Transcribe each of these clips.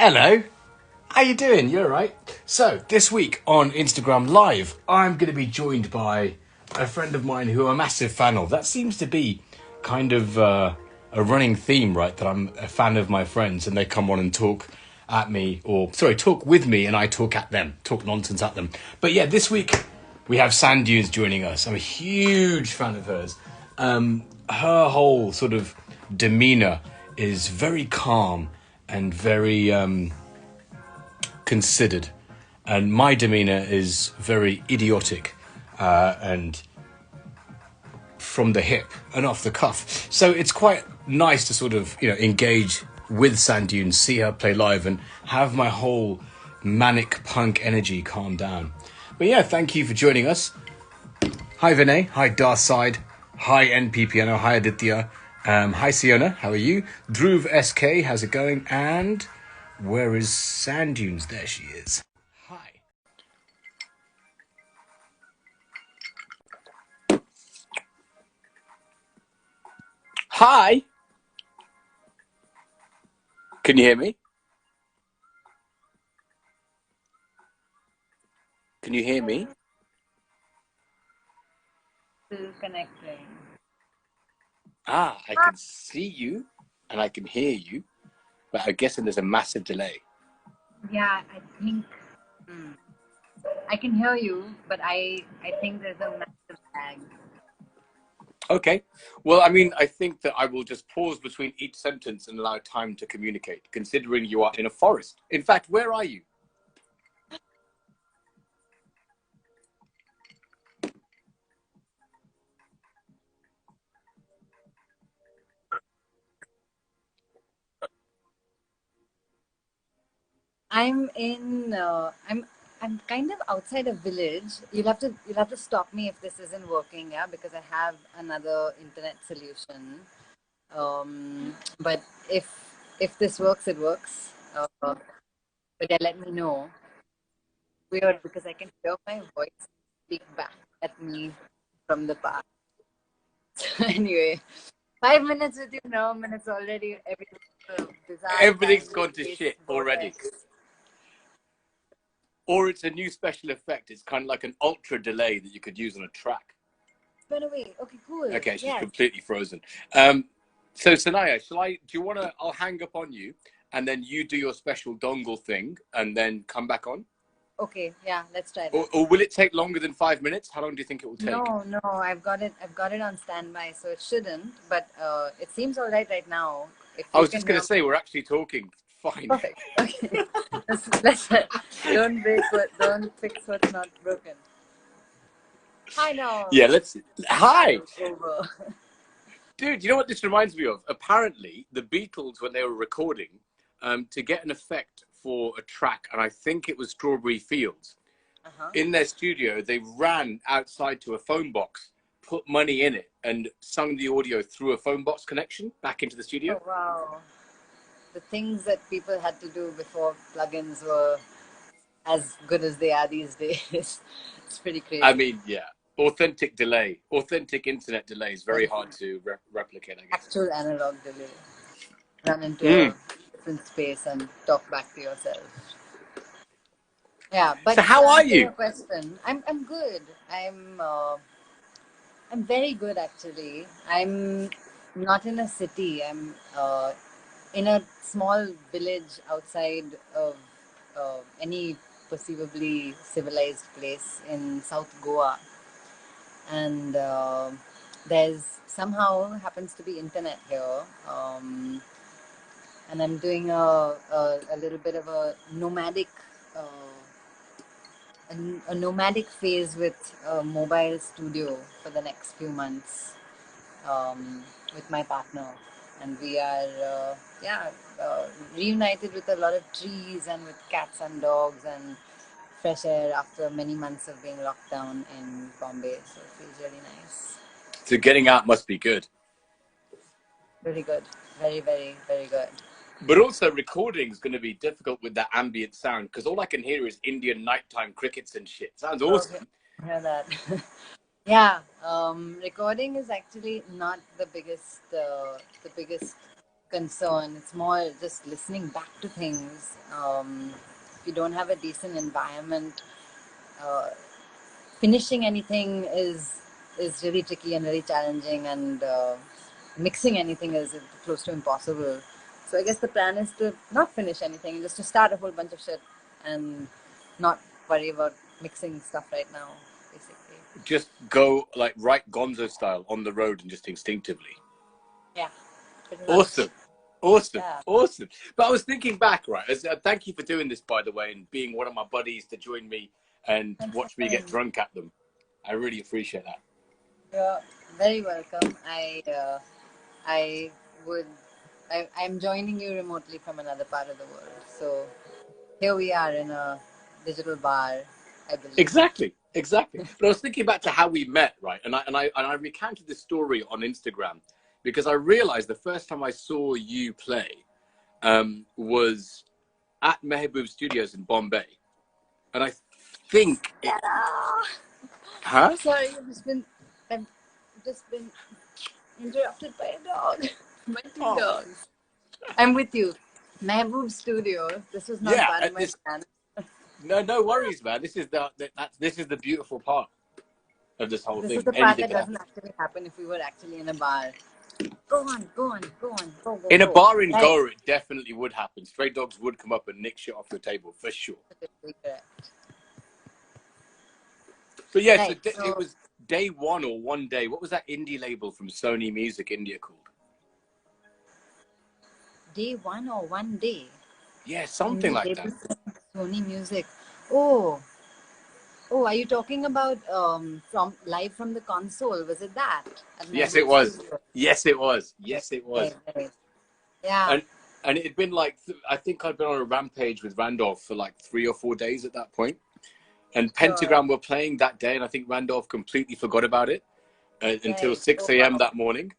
Hello, how you doing? You alright? So, this week on Instagram Live, I'm going to be joined by a friend of mine who I'm a massive fan of. That seems to be kind of a running theme, right? That I'm a fan of my friends and they come on and talk at me, talk with me and I talk at them, talk nonsense at them. But yeah, this week we have Sandunes joining us. I'm a huge fan of hers. Her whole sort of demeanour is very calm and very considered, and my demeanour is very idiotic and from the hip and off the cuff. So it's quite nice to sort of engage with Sand Dunes, see her play live, and have my whole manic punk energy calm down. But yeah, thank you for joining us. Hi Vinay, hi Darside, hi NPPNO, hi Aditya, hi Siona, how are you? Dhruv SK, how's it going? And where is Sand Dunes? There she is. Hi. Hi. Can you hear me? Can you hear me? Still connecting. I can see you and I can hear you, but I'm guessing there's a massive delay. Yeah, I think I can hear you, but I think there's a massive lag. Okay. Well, I mean, I think that I will just pause between each sentence and allow time to communicate, considering you are in a forest. In fact, where are you? I'm in. I'm kind of outside a village. You'll have to stop me if this isn't working, yeah, because I have another internet solution. But if this works, it works. But yeah, let me know. Weird because I can hear my voice speak back at me from the past. Anyway, 5 minutes with you, Nerm, and it's already everything's a bizarre Everything's time gone to space shit already. vortex. Or it's a new special effect. It's kind of like an ultra delay that you could use on a track. Went away. Okay, cool. Okay, she's Yes. completely frozen. So Sanaya, do you want to, I'll hang up on you and then you do your special dongle thing and then come back on? Okay, yeah, let's try that. Or will it take longer than 5 minutes? How long do you think it will take? No, I've got it on standby, so it shouldn't. But it seems all right now. If I you was can just going hear to say, we're actually talking fine. perfect. Okay, let's don't fix what's not broken. Hi, Nerm. Yeah, hi! Over. Dude, you know what this reminds me of? Apparently, the Beatles, when they were recording, to get an effect for a track, and I think it was Strawberry Fields, in their studio, they ran outside to a phone box, put money in it, and sung the audio through a phone box connection back into the studio. Oh, wow. The things that people had to do before plugins were as good as they are these days. It's pretty crazy. I mean, yeah. Authentic internet delay is very hard to replicate, I guess. Actual analog delay. Run into a different space and talk back to yourself. Yeah, but so how are to you? your question, I'm good. I'm very good actually. I'm not in a city. I'm in a small village outside of any perceivably civilized place in South Goa, and there's somehow happens to be internet here, and I'm doing a little bit of a nomadic. A nomadic phase with a mobile studio for the next few months with my partner, and we are reunited with a lot of trees and with cats and dogs and fresh air after many months of being locked down in Bombay. So it feels really nice. So getting out must be good. Really good. Very, very, very good. But also recording is going to be difficult with that ambient sound because all I can hear is Indian nighttime crickets and shit. Sounds awesome. I hear that. Yeah, recording is actually not the biggest concern. It's more just listening back to things. If you don't have a decent environment, uh, finishing anything is really tricky and really challenging, and mixing anything is close to impossible. So I guess the plan is to not finish anything, just to start a whole bunch of shit and not worry about mixing stuff right now, basically. Just go like right Gonzo style on the road and just instinctively. Yeah. Pretty much. Awesome. Awesome. Yeah. Awesome. But I was thinking back, right? Thank you for doing this, by the way, and being one of my buddies to join me and watch me get drunk at them. I really appreciate that. You're very welcome. I'm joining you remotely from another part of the world. So here we are in a digital bar, I believe. Exactly. But I was thinking back to how we met, right? And I recounted this story on Instagram because I realized the first time I saw you play was at Mehboob Studios in Bombay. And I think Huh? Sorry, I've just been interrupted by a dog. My two dogs. I'm with you. Mehboob Studio. This was not part of my plan. No worries, man. This is the beautiful part of this whole thing. This is the part that doesn't actually happen if we were actually in a bar. Go on. Go. In a bar in Goa, it definitely would happen. Stray dogs would come up and nick shit off your table for sure. But yeah, right, so it was day one or one day. What was that indie label from Sony Music India called? Day one or one day? Yeah, something like that. Sony Music. Oh, are you talking about from live from the console? Was it that? Yes, it was. Yes, it was. Right. Yeah. And it had been like, I think I'd been on a rampage with Randolph for like 3 or 4 days at that point. And Pentagram were playing that day, and I think Randolph completely forgot about it until 6 a.m. that morning.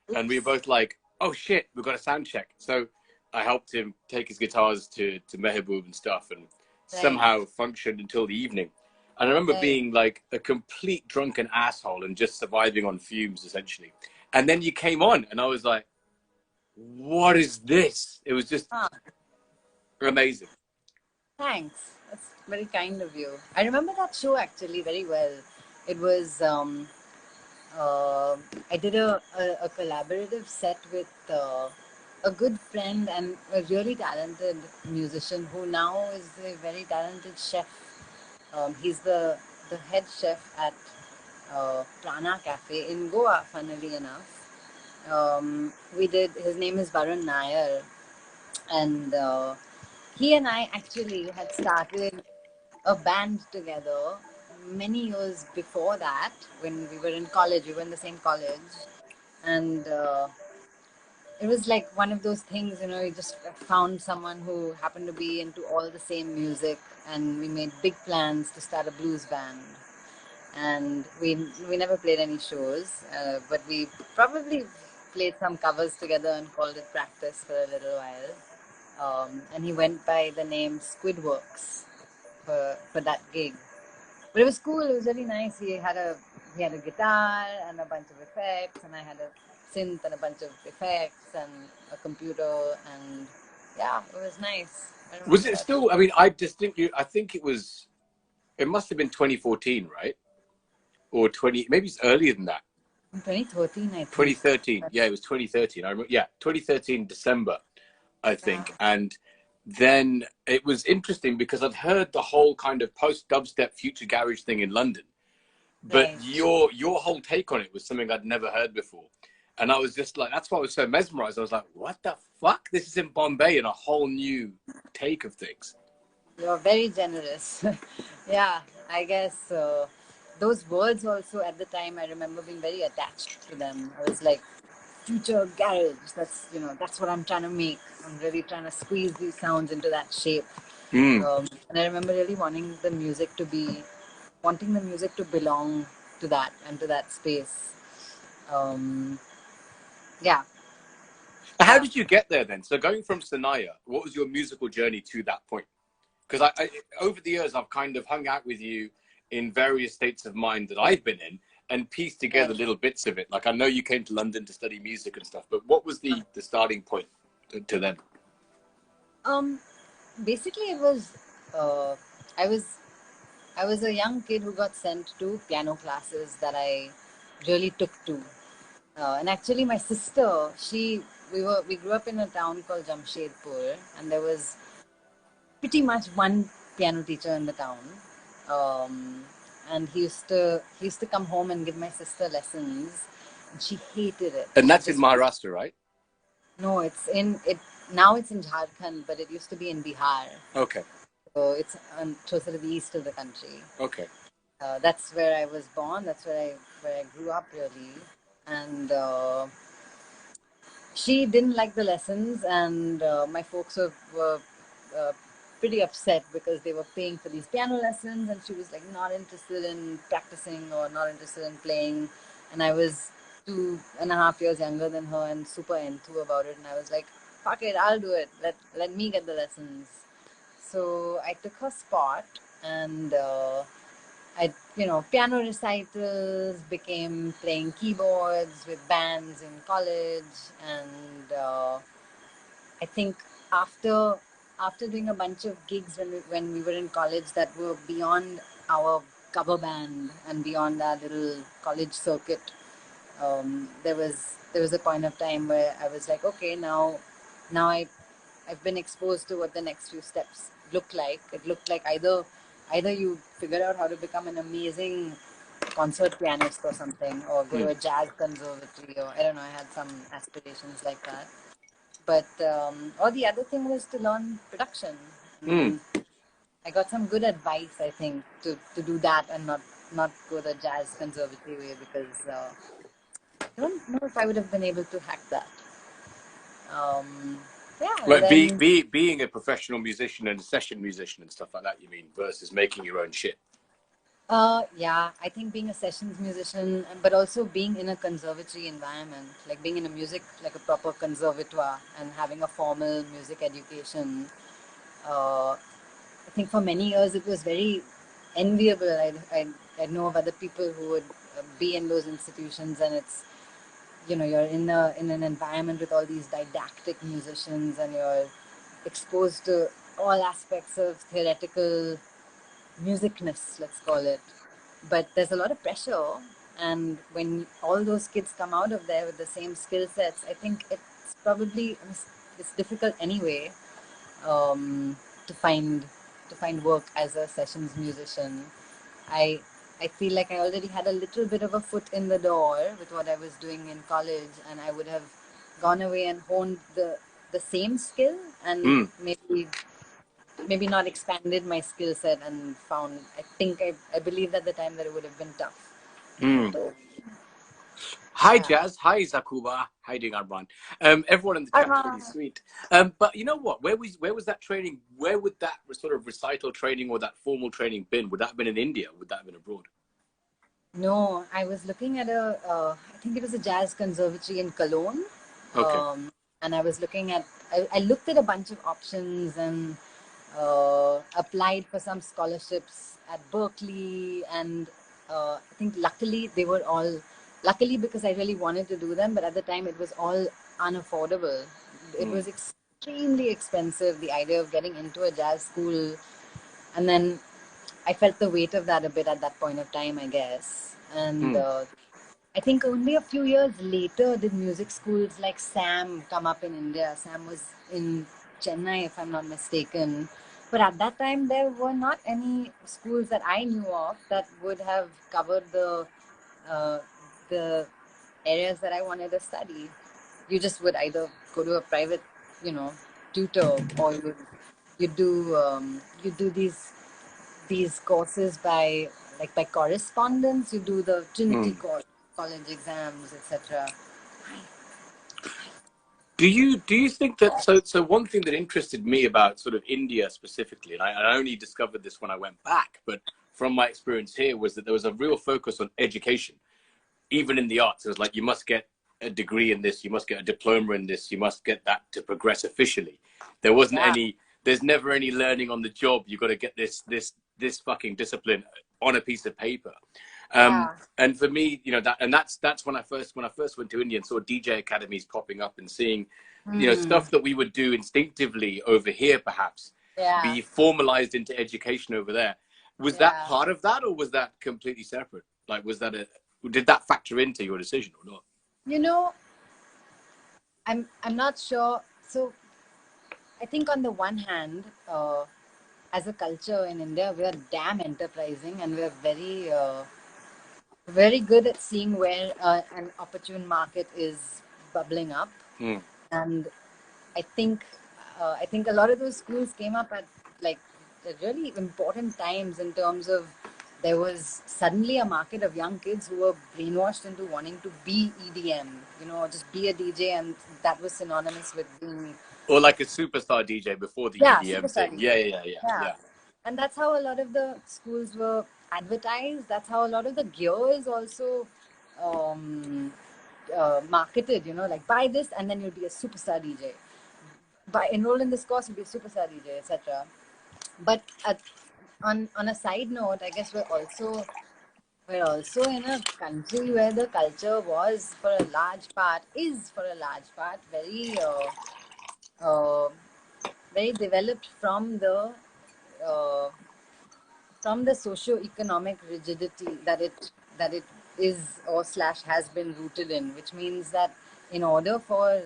Oops. And we were both like, oh shit, we've got a sound check. So I helped him take his guitars to Mehboob and stuff, and somehow functioned until the evening. And I remember being like a complete drunken asshole and just surviving on fumes, essentially. And then you came on, and I was like, what is this? It was just amazing. Thanks. That's very kind of you. I remember that show actually very well. It was, I did a collaborative set with a good friend and a really talented musician who now is a very talented chef. He's the head chef at Prana Cafe in Goa, funnily enough. His name is Varun Nair, and he and I actually had started a band together many years before that, when we were in college. We were in the same college, and it was like one of those things, you just found someone who happened to be into all the same music, and we made big plans to start a blues band. And we never played any shows, but we probably played some covers together and called it practice for a little while. And he went by the name Squidworks for that gig. But it was cool. It was really nice. He had a guitar and a bunch of effects, and I had a synth and a bunch of effects and a computer, and yeah, it was nice. Was it still? I mean, I think it must have been 2014, right? Or maybe it's earlier than that. 2013, I think. 2013. Yeah, it was 2013. I remember. Yeah, 2013 December, I think. Yeah. And then it was interesting because I'd heard the whole kind of post dubstep future garage thing in London, but your whole take on it was something I'd never heard before. And I was just like, that's why I was so mesmerized. I was like, what the fuck? This is in Bombay and a whole new take of things. You're very generous. Yeah, I guess those words also at the time, I remember being very attached to them. I was like, future garage, that's what I'm trying to make. I'm really trying to squeeze these sounds into that shape. And I remember really wanting the music to belong to that and to that space. Yeah. How did you get there then? So going from Sanaya, what was your musical journey to that point? Because I over the years, I've kind of hung out with you in various states of mind that I've been in and pieced together little bits of it. Like, I know you came to London to study music and stuff, but what was the starting point? to then? Basically, it was uh, I was I was a young kid who got sent to piano classes that I really took to. And actually, my sister, we grew up in a town called Jamshedpur, and there was pretty much one piano teacher in the town. Um, and he used to come home and give my sister lessons, and she hated it. And She that's in just Maharashtra, right? no, it's in it now. It's in Jharkhand, but it used to be in Bihar. Okay. So it's closer to the east of the country. Okay. That's where I was born. That's where I grew up really, and she didn't like the lessons, and my folks were uh, pretty upset because they were paying for these piano lessons, and she was like not interested in practicing or not interested in playing, and I was 2.5 years younger than her and super enthused about it, and I was like, fuck it, I'll do it. Let me get the lessons. So I took her spot, and piano recitals, became playing keyboards with bands in college, and I think after after doing a bunch of gigs when we were in college that were beyond our cover band and beyond our little college circuit, there was a point of time where I was like, okay, now I've been exposed to what the next few steps look like. It looked like either you figure out how to become an amazing concert pianist or something, or go to a jazz conservatory, or I don't know. I had some aspirations like that. But or the other thing was to learn production. Mm. And I got some good advice, I think, to do that and not go the jazz conservatory way, because I don't know if I would have been able to hack that. Um, yeah, and Like then being a professional musician and a session musician and stuff like that, you mean, versus making your own shit. yeah, I think being a sessions musician, but also being in a conservatory environment, like being in a music, like a proper conservatoire, and having a formal music education. I think for many years it was very enviable. I know of other people who would be in those institutions, and it's, you're in an environment with all these didactic musicians, and you're exposed to all aspects of theoretical musicness, let's call it. But there's a lot of pressure, and when all those kids come out of there with the same skill sets, I think it's difficult anyway, um, to find work as a sessions musician. I I feel like I already had a little bit of a foot in the door with what I was doing in college, and I would have gone away and honed the same skill, and Mm. maybe not expanded my skill set, and found, I believe at the time that it would have been tough. Mm. So Hi, yeah. Jazz. Hi, Zakuba. How you doing, Arman? Everyone in the chat's really sweet. But you know what? Where was that training? Where would that sort of recital training or that formal training been? Would that have been in India? Would that have been abroad? No, I was looking at I think it was a jazz conservatory in Cologne. Okay. And I was I looked at a bunch of options, and applied for some scholarships at Berkeley. And I think luckily because I really wanted to do them, but at the time it was all unaffordable. It Mm. was extremely expensive, the idea of getting into a jazz school. And then I felt the weight of that a bit at that point of time, I guess. And Mm. I think only a few years later did music schools like SAM come up in India. SAM was in Chennai, if I'm not mistaken. But at that time, there were not any schools that I knew of that would have covered uh, the areas that I wanted to study. You just would either go to a private, tutor, or you do these courses by correspondence. You do the Trinity Mm. college exams, etc. Do you think that so one thing that interested me about sort of India specifically, and I only discovered this when I went back, but from my experience here was that there was a real focus on education, even in the arts. It was like you must get a degree in this, you must get a diploma in this, you must get that to progress officially. There wasn't Yeah, any, there's never any learning on the job. You got to get this fucking discipline on a piece of paper. yeah, And for me, you know, that's when I first went to India and saw DJ academies popping up and seeing stuff that we would do instinctively over here, perhaps, Yeah. be formalized into education over there. Was that part of that, or was that completely separate? Like, did that factor into your decision or not? You know, I'm not sure. So I think on the one hand, as a culture in India, we are damn enterprising, and we are very good at seeing where an opportune market is bubbling up. And I think a lot of those schools came up at like really important times in terms of there was suddenly a market of young kids who were brainwashed into wanting to be EDM, just be a DJ, and that was synonymous with being or like a superstar DJ before the EDM superstar thing. DJ. Yeah. And that's how a lot of the schools were advertised. That's how a lot of the gear is also um, marketed. Like buy this and then you'll be a superstar DJ. Enroll in this course, you'll be a superstar DJ, etc. But on a side note, I guess we're also in a country where the culture is for a large part very developed uh, from the socio-economic rigidity that it is or slash has been rooted in, which means that in order for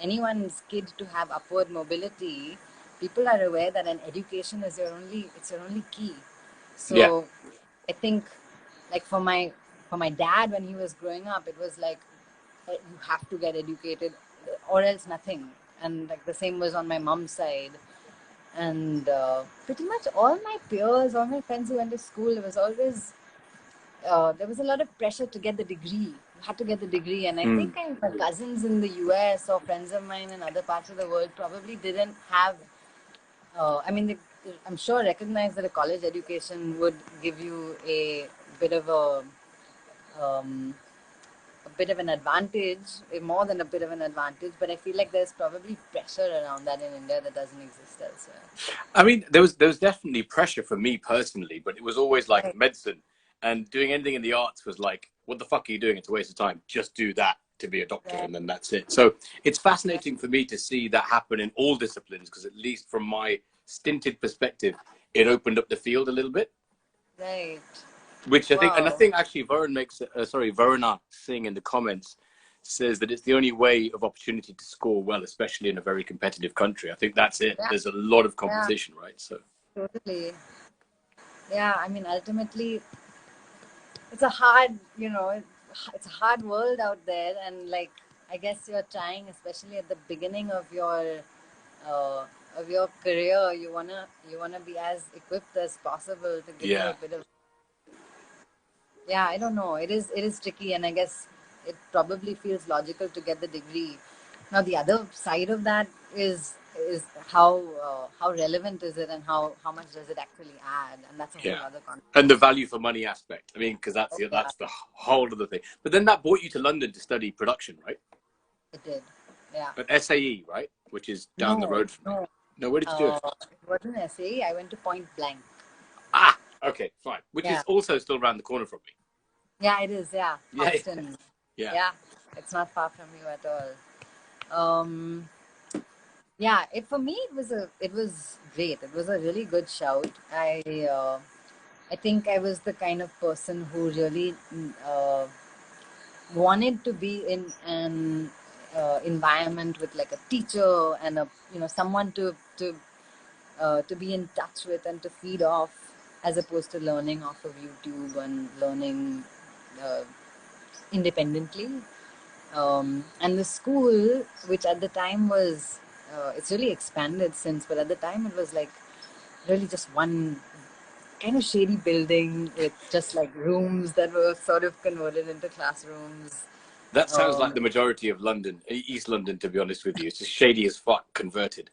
anyone's kid to have upward mobility, people are aware that an education is your only key. So I think, like for my dad, when he was growing up, it was like, you have to get educated or else nothing. And like the same was on my mom's side. And pretty much all my peers, all my friends who went to school, there was always there was a lot of pressure to get the degree. You had to get the degree. And I think my cousins in the US or friends of mine in other parts of the world probably didn't have I'm sure recognize that a college education would give you a bit of an advantage, more than a bit of an advantage, but I feel like there's probably pressure around that in India that doesn't exist elsewhere. I mean, there was definitely pressure for me personally, but it was always like medicine, and doing anything in the arts was like, what the fuck are you doing? It's a waste of time. Just do that to be a doctor, and then that's it. So it's fascinating for me to see that happen in all disciplines, because at least from my stinted perspective, it opened up the field a little bit. Right. Which I think actually Varuna Singh in the comments says that it's the only way of opportunity to score well, especially in a very competitive country. I think that's it. There's a lot of competition, right? So totally. Yeah, I mean, ultimately, it's a hard, it's a hard world out there, and like I guess you're trying, especially at the beginning of your career, you wanna be as equipped as possible to give you a bit of. Yeah, I don't know. It is tricky, and I guess it probably feels logical to get the degree. Now, the other side of that is how relevant is it, and how much does it actually add, and that's a whole other concept. And the value for money aspect. I mean, because that's the whole other thing. But then that brought you to London to study production, right? It did, yeah. But SAE, right, which is down the road from me. No, where did you do it? It wasn't SAE. I went to Point Blank. Ah, okay, fine. Which is also still around the corner from me. Yeah, it is. Yeah, Hoxton. Yeah, it's not far from you at all. Yeah, for me it was great. It was a really good shout. I think I was the kind of person who really wanted to be in an environment with like a teacher and someone to be in touch with and to feed off, as opposed to learning off of YouTube and learning independently. And the school, which at the time was, it's really expanded since, but at the time it was like really just one kind of shady building with just like rooms that were sort of converted into classrooms. That sounds like the majority of London, East London, to be honest with you. It's just shady as fuck converted.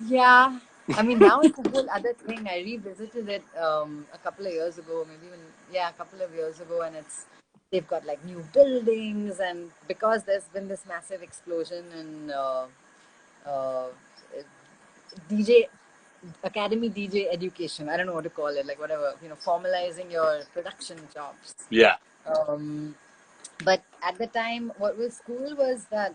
Yeah. I mean, now it's a whole other thing. I revisited it a couple of years ago, a couple of years ago, and they've got like new buildings, and because there's been this massive explosion in DJ academy DJ education. I don't know what to call it, like whatever, formalizing your production jobs. Yeah. But at the time, what was cool was that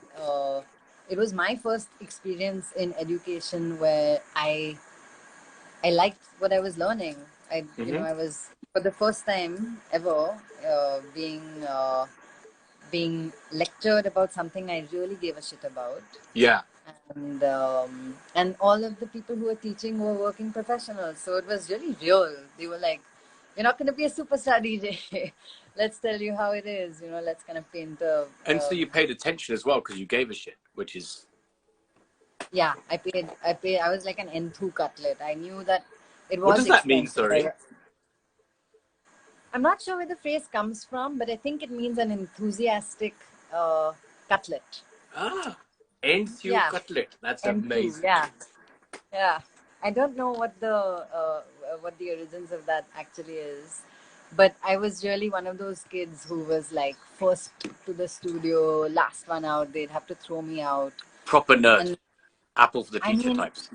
it was my first experience in education where I liked what I was learning. I was for the first time ever being lectured about something I really gave a shit about. Yeah. And all of the people who were teaching were working professionals, so it was really real. They were like, "You're not going to be a superstar DJ. Let's tell you how it is. Let's kind of paint a." And so you paid attention as well because you gave a shit, which is. Yeah, I paid. I was like an N2 cutlet. I knew that it What was does that mean? expensive. Sorry. I'm not sure where the phrase comes from, but I think it means an enthusiastic cutlet. Ah, N2 Yeah, cutlet. That's N2. amazing. Yeah, yeah. I don't know what the origins of that actually is, but I was really one of those kids who was like first to the studio, last one out. They'd have to throw me out, Proper nerd. and Apple for the I teacher mean, types.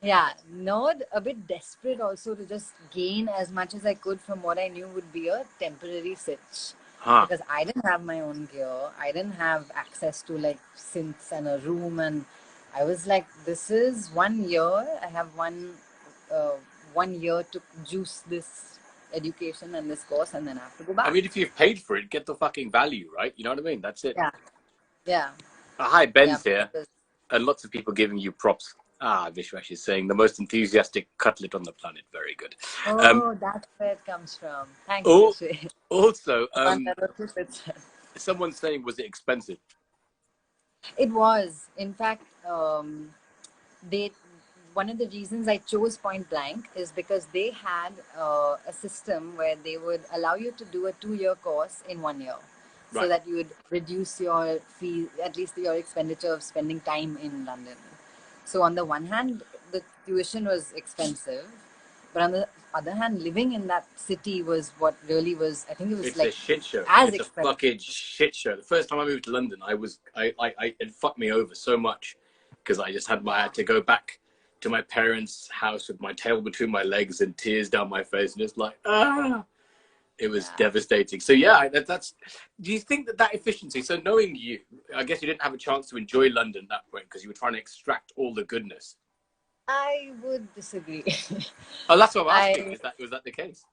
yeah, nerd, a bit desperate also to just gain as much as I could from what I knew would be a temporary sitch. Huh. Because I didn't have my own gear. I didn't have access to like synths and a room. And I was like, this is 1 year. I have uh, 1 year to juice this education and this course, and then I have to go back. I mean, if you've paid for it, get the fucking value, right? You know what I mean? That's it. Yeah, yeah, Hi, yeah. Ben's here. And lots of people giving you props. Vishwash is saying the most enthusiastic cutlet on the planet. Very good. Oh, that's where it comes from. Thanks, Oh, Rishi. also, It someone's saying, was it expensive? was. In fact, they one of the reasons I chose Point Blank is because they had a system where they would allow you to do a 2-year course in 1 year, so Right. that you would reduce your fee, at least your expenditure of spending time in London. So on the one hand, the tuition was expensive, but on the other hand, living in that city was what really was. I think it was It's like a shit show. as It's a expensive. fucking shit show. The first time I moved to London, it fucked me over so much because I just I had to go back to my parents' house with my tail between my legs and tears down my face, and it's like it was devastating. So yeah, that's. Do you think that efficiency? So knowing you, I guess you didn't have a chance to enjoy London at that point because you were trying to extract all the goodness. I would disagree. Oh, that's what I'm asking. Was that the case?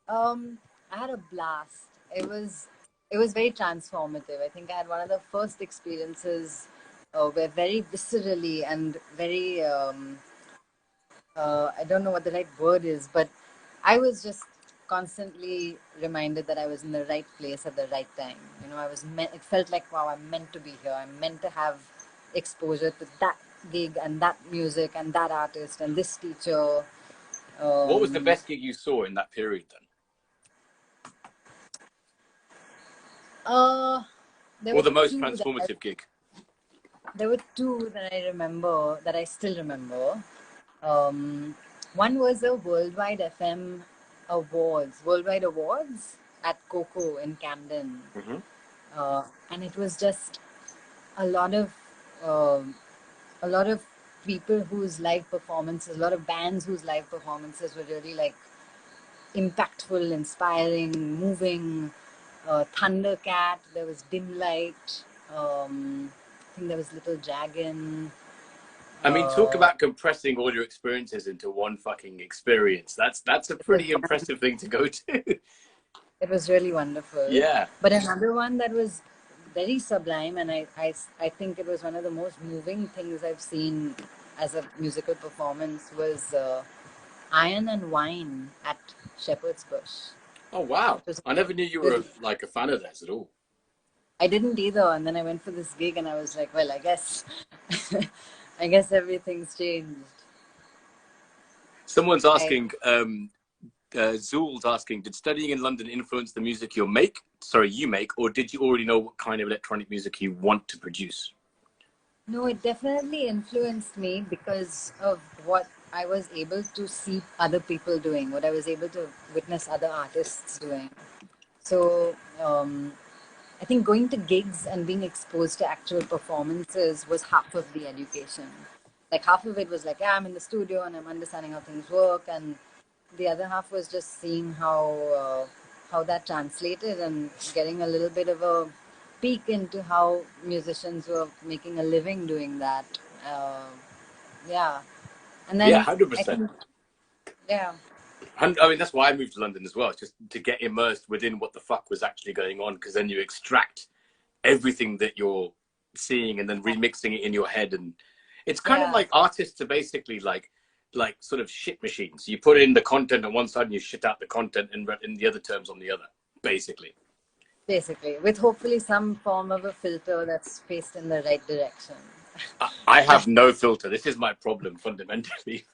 I had a blast. It was very transformative. I think I had one of the first experiences where very viscerally and very I don't know what the right word is, but I was just constantly reminded that I was in the right place at the right time. It felt like, wow, I'm meant to be here. I'm meant to have exposure to that gig and that music and that artist and this teacher. What was the best gig you saw in that period then? Or the most transformative gig? There were two that I remember, that I still remember. One was a Worldwide Awards at Coco in Camden. And it was just a lot of people whose live performances, a lot of bands whose live performances were really like impactful, inspiring, moving. Thundercat, there was Dim Light, I think there was Little Dragon. I mean, talk about compressing all your experiences into one fucking experience. That's a pretty impressive thing to go to. It was really wonderful. Yeah. But another one that was very sublime, and I think it was one of the most moving things I've seen as a musical performance, was Iron and Wine at Shepherd's Bush. Oh, wow. I never knew you were like a fan of theirs at all. I didn't either, and then I went for this gig and I was like, well, I guess I guess everything's changed. Someone's asking, Zool's asking, did studying in London influence the music you make, or did you already know what kind of electronic music you want to produce? No, it definitely influenced me because of what I was able to see other people doing, what I was able to witness other artists doing. So I think going to gigs and being exposed to actual performances was half of the education. Like half of it was like, yeah, I'm in the studio and I'm understanding how things work, and the other half was just seeing how that translated and getting a little bit of a peek into how musicians were making a living doing that. Yeah, and Yeah, then I 100%. think, yeah, I mean, that's why I moved to London as well, just to get immersed within what the fuck was actually going on, because then you extract everything that you're seeing and then remixing it in your head. And it's kind of yeah, like artists are basically like sort of shit machines. You put in the content on one side and you shit out the content in the other terms on the other, basically. basically, with hopefully some form of a filter that's faced in the right direction. I have no filter. This is my problem fundamentally.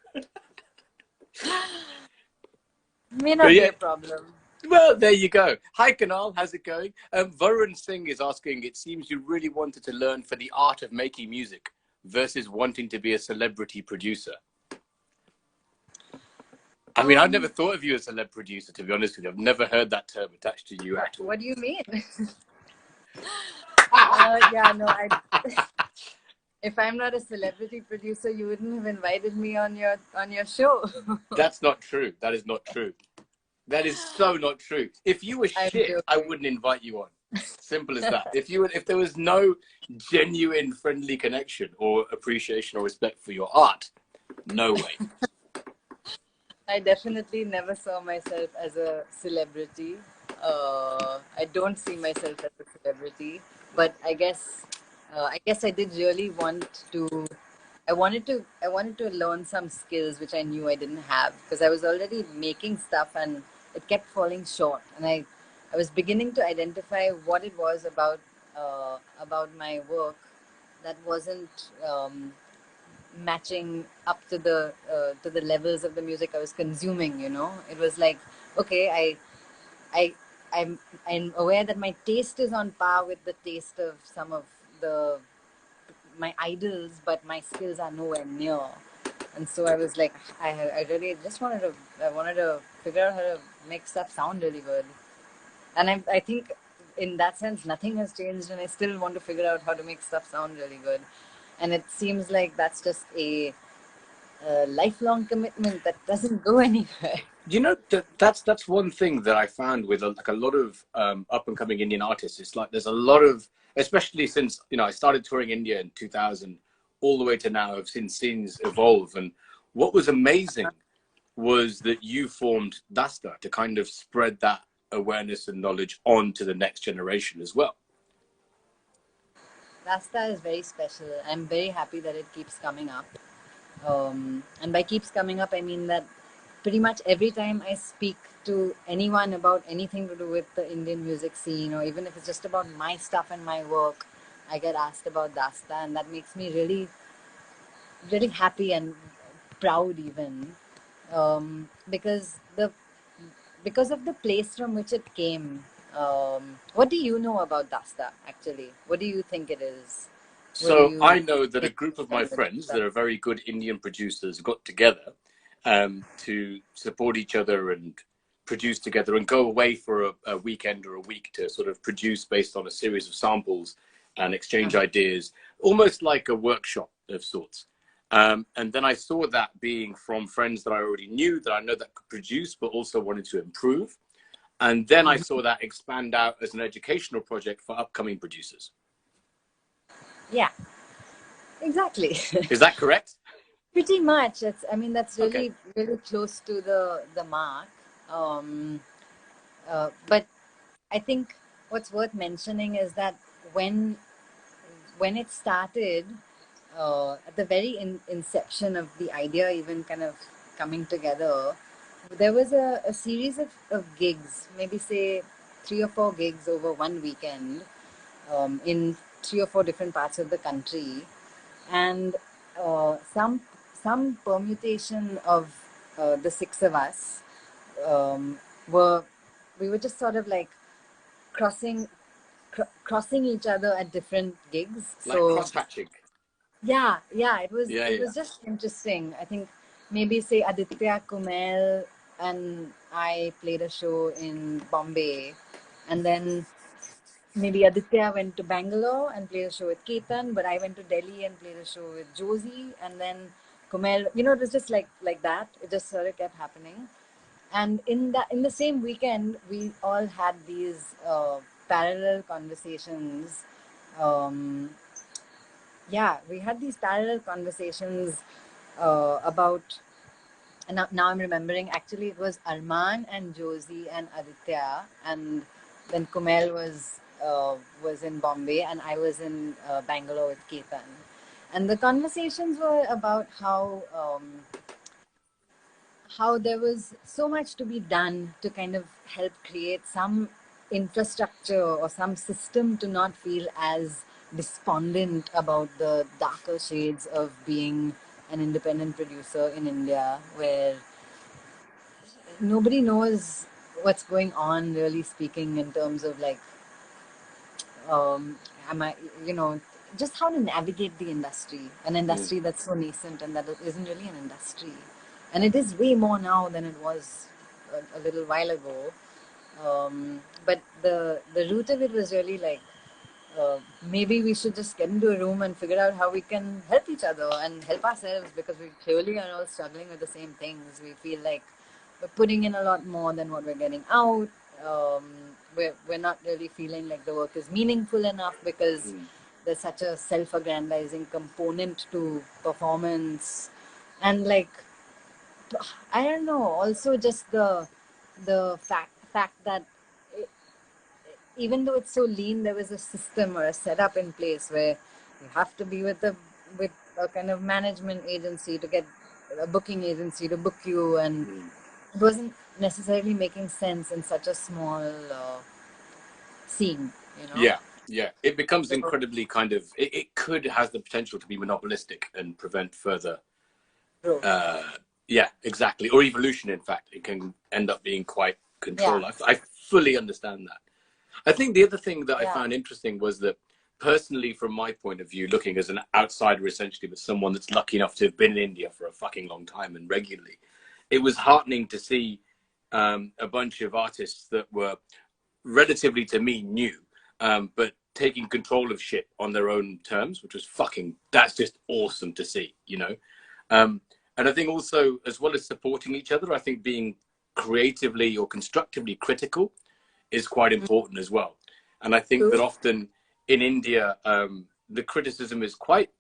May But not be yeah, a problem. well, there you go. Hi, Kanal. How's it going? Varun Singh is asking, it seems you really wanted to learn for the art of making music versus wanting to be a celebrity producer. I mean, I've never thought of you as a celeb producer, to be honest with you. I've never heard that term attached to you at all. What do you mean? Yeah, no, if I'm not a celebrity producer, you wouldn't have invited me on your show. That's not true. That is not true. That is so not true. If you were I'm shit, I joking. wouldn't invite you on. Simple as that. If there was no genuine friendly connection or appreciation or respect for your art, no way. I definitely never saw myself as a celebrity. I don't see myself as a celebrity, but I guess I did really want to. I wanted to learn some skills which I knew I didn't have because I was already making stuff and it kept falling short. And I was beginning to identify what it was about my work that wasn't matching up to the levels of the music I was consuming. It was like, okay, I I'm aware that my taste is on par with the taste of some of the my idols, but my skills are nowhere near. And so I was like, I really just wanted to figure out how to make stuff sound really good. And I think in that sense, nothing has changed, and I still want to figure out how to make stuff sound really good. And it seems like that's just a lifelong commitment that doesn't go anywhere. You know, that's one thing that I found with like a lot of up and coming Indian artists. It's like there's a lot of, especially since I started touring India in 2000, all the way to now. I've seen scenes evolve, and what was amazing was that you formed Dasta to kind of spread that awareness and knowledge on to the next generation as well. Rasta is very special. I'm very happy that it keeps coming up. And by keeps coming up, I mean that pretty much every time I speak to anyone about anything to do with the Indian music scene, or even if it's just about my stuff and my work, I get asked about Dasta, and that makes me really, really happy and proud even, because of the place from which it came. What do you know about Dasta actually? What do you think it is? What do So I you know that a think group of my about friends Dasta? that are very good Indian producers got together to support each other and produce together and go away for a weekend or a week to sort of produce based on a series of samples and exchange ideas, almost like a workshop of sorts. And then I saw that being from friends that I already knew that I know that could produce, but also wanted to improve. And then I saw that expand out as an educational project for upcoming producers. Yeah, exactly. Is that correct? Pretty much. I mean, that's Okay. really, really close to the mark. But I think what's worth mentioning is that when when it started, at the very inception of the idea even kind of coming together, there was a series of gigs, maybe say 3 or 4 gigs over one weekend, in 3 or 4 different parts of the country, and some permutation of the six of us, um, were we were just sort of like crossing crossing each other at different gigs. Like So cross-hatching. yeah, it was Yeah, it yeah. was just interesting. I think maybe say Aditya Kumel and I played a show in Bombay, and then maybe Aditya went to Bangalore and played a show with Ketan, but I went to Delhi and played a show with Josie, and then Kumel. It was just like that. It just sort of kept happening. And in the same weekend, we all had these parallel conversations. Um, yeah, we had these parallel conversations about. And now I'm remembering. Actually, it was Arman and Josie and Aditya, and then Kumel was in Bombay, and I was in Bangalore with Ketan. And the conversations were about how there was so much to be done to kind of help create some infrastructure or some system to not feel as despondent about the darker shades of being an independent producer in India, where nobody knows what's going on, really speaking, in terms of like, am I, you know, just how to navigate the industry, an industry that's so nascent and that it isn't really an industry. And it is way more now than it was a little while ago. But the root of it was really like, maybe we should just get into a room and figure out how we can help each other and help ourselves, because we clearly are all struggling with the same things. We feel like we're putting in a lot more than what we're getting out. We're not really feeling like the work is meaningful enough because there's such a self-aggrandizing component to performance, and like, I don't know. Also, just the fact that even though it's so lean, there was a system or a setup in place where you have to be with a kind of management agency to get a booking agency to book you, and it wasn't necessarily making sense in such a small scene, you know. Yeah, it becomes So, incredibly kind of it could has the potential to be monopolistic and prevent further growth. yeah, exactly, or evolution. In fact, it can end up being quite controlled. Yeah. I fully understand that. I think the other thing that I Yeah. found interesting was that, personally, from my point of view, looking as an outsider essentially, but someone that's lucky enough to have been in India for a fucking long time and regularly, it was heartening to see a bunch of artists that were relatively, to me, new, but taking control of shit on their own terms, which was that's just awesome to see, you know? And I think also, as well as supporting each other, I think being creatively or constructively critical is quite important as well. And I think that often in India, the criticism is quite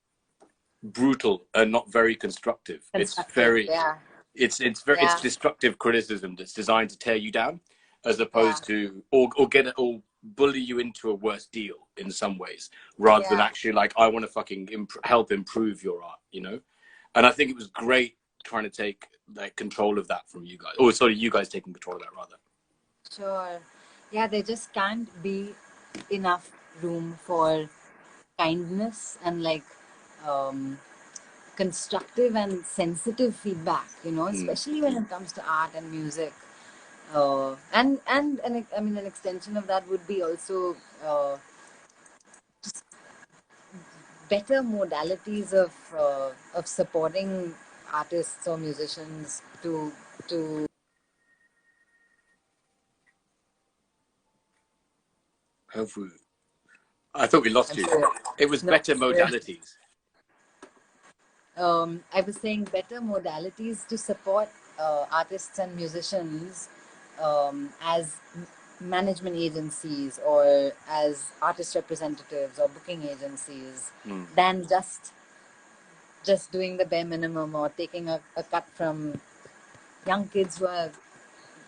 brutal and not very constructive. It's very, Yeah. it's Yeah. destructive criticism that's designed to tear you down, as Yeah. opposed to or bully you into a worse deal in some ways, rather than Yeah. actually like, I want to fucking help improve your art, you know. And I think it was great trying to take like control of that from you guys, or sorry, you guys taking control of that rather. Sure. Yeah, there just can't be enough room for kindness and like constructive and sensitive feedback, you know, especially when it comes to art and music. And I mean, an extension of that would be also better modalities of supporting artists or musicians to Have we? I thought we lost I'm you. sure. It was No, better modalities. I was saying better modalities to support artists and musicians as management agencies or as artist representatives or booking agencies than just doing the bare minimum or taking a cut from young kids who are,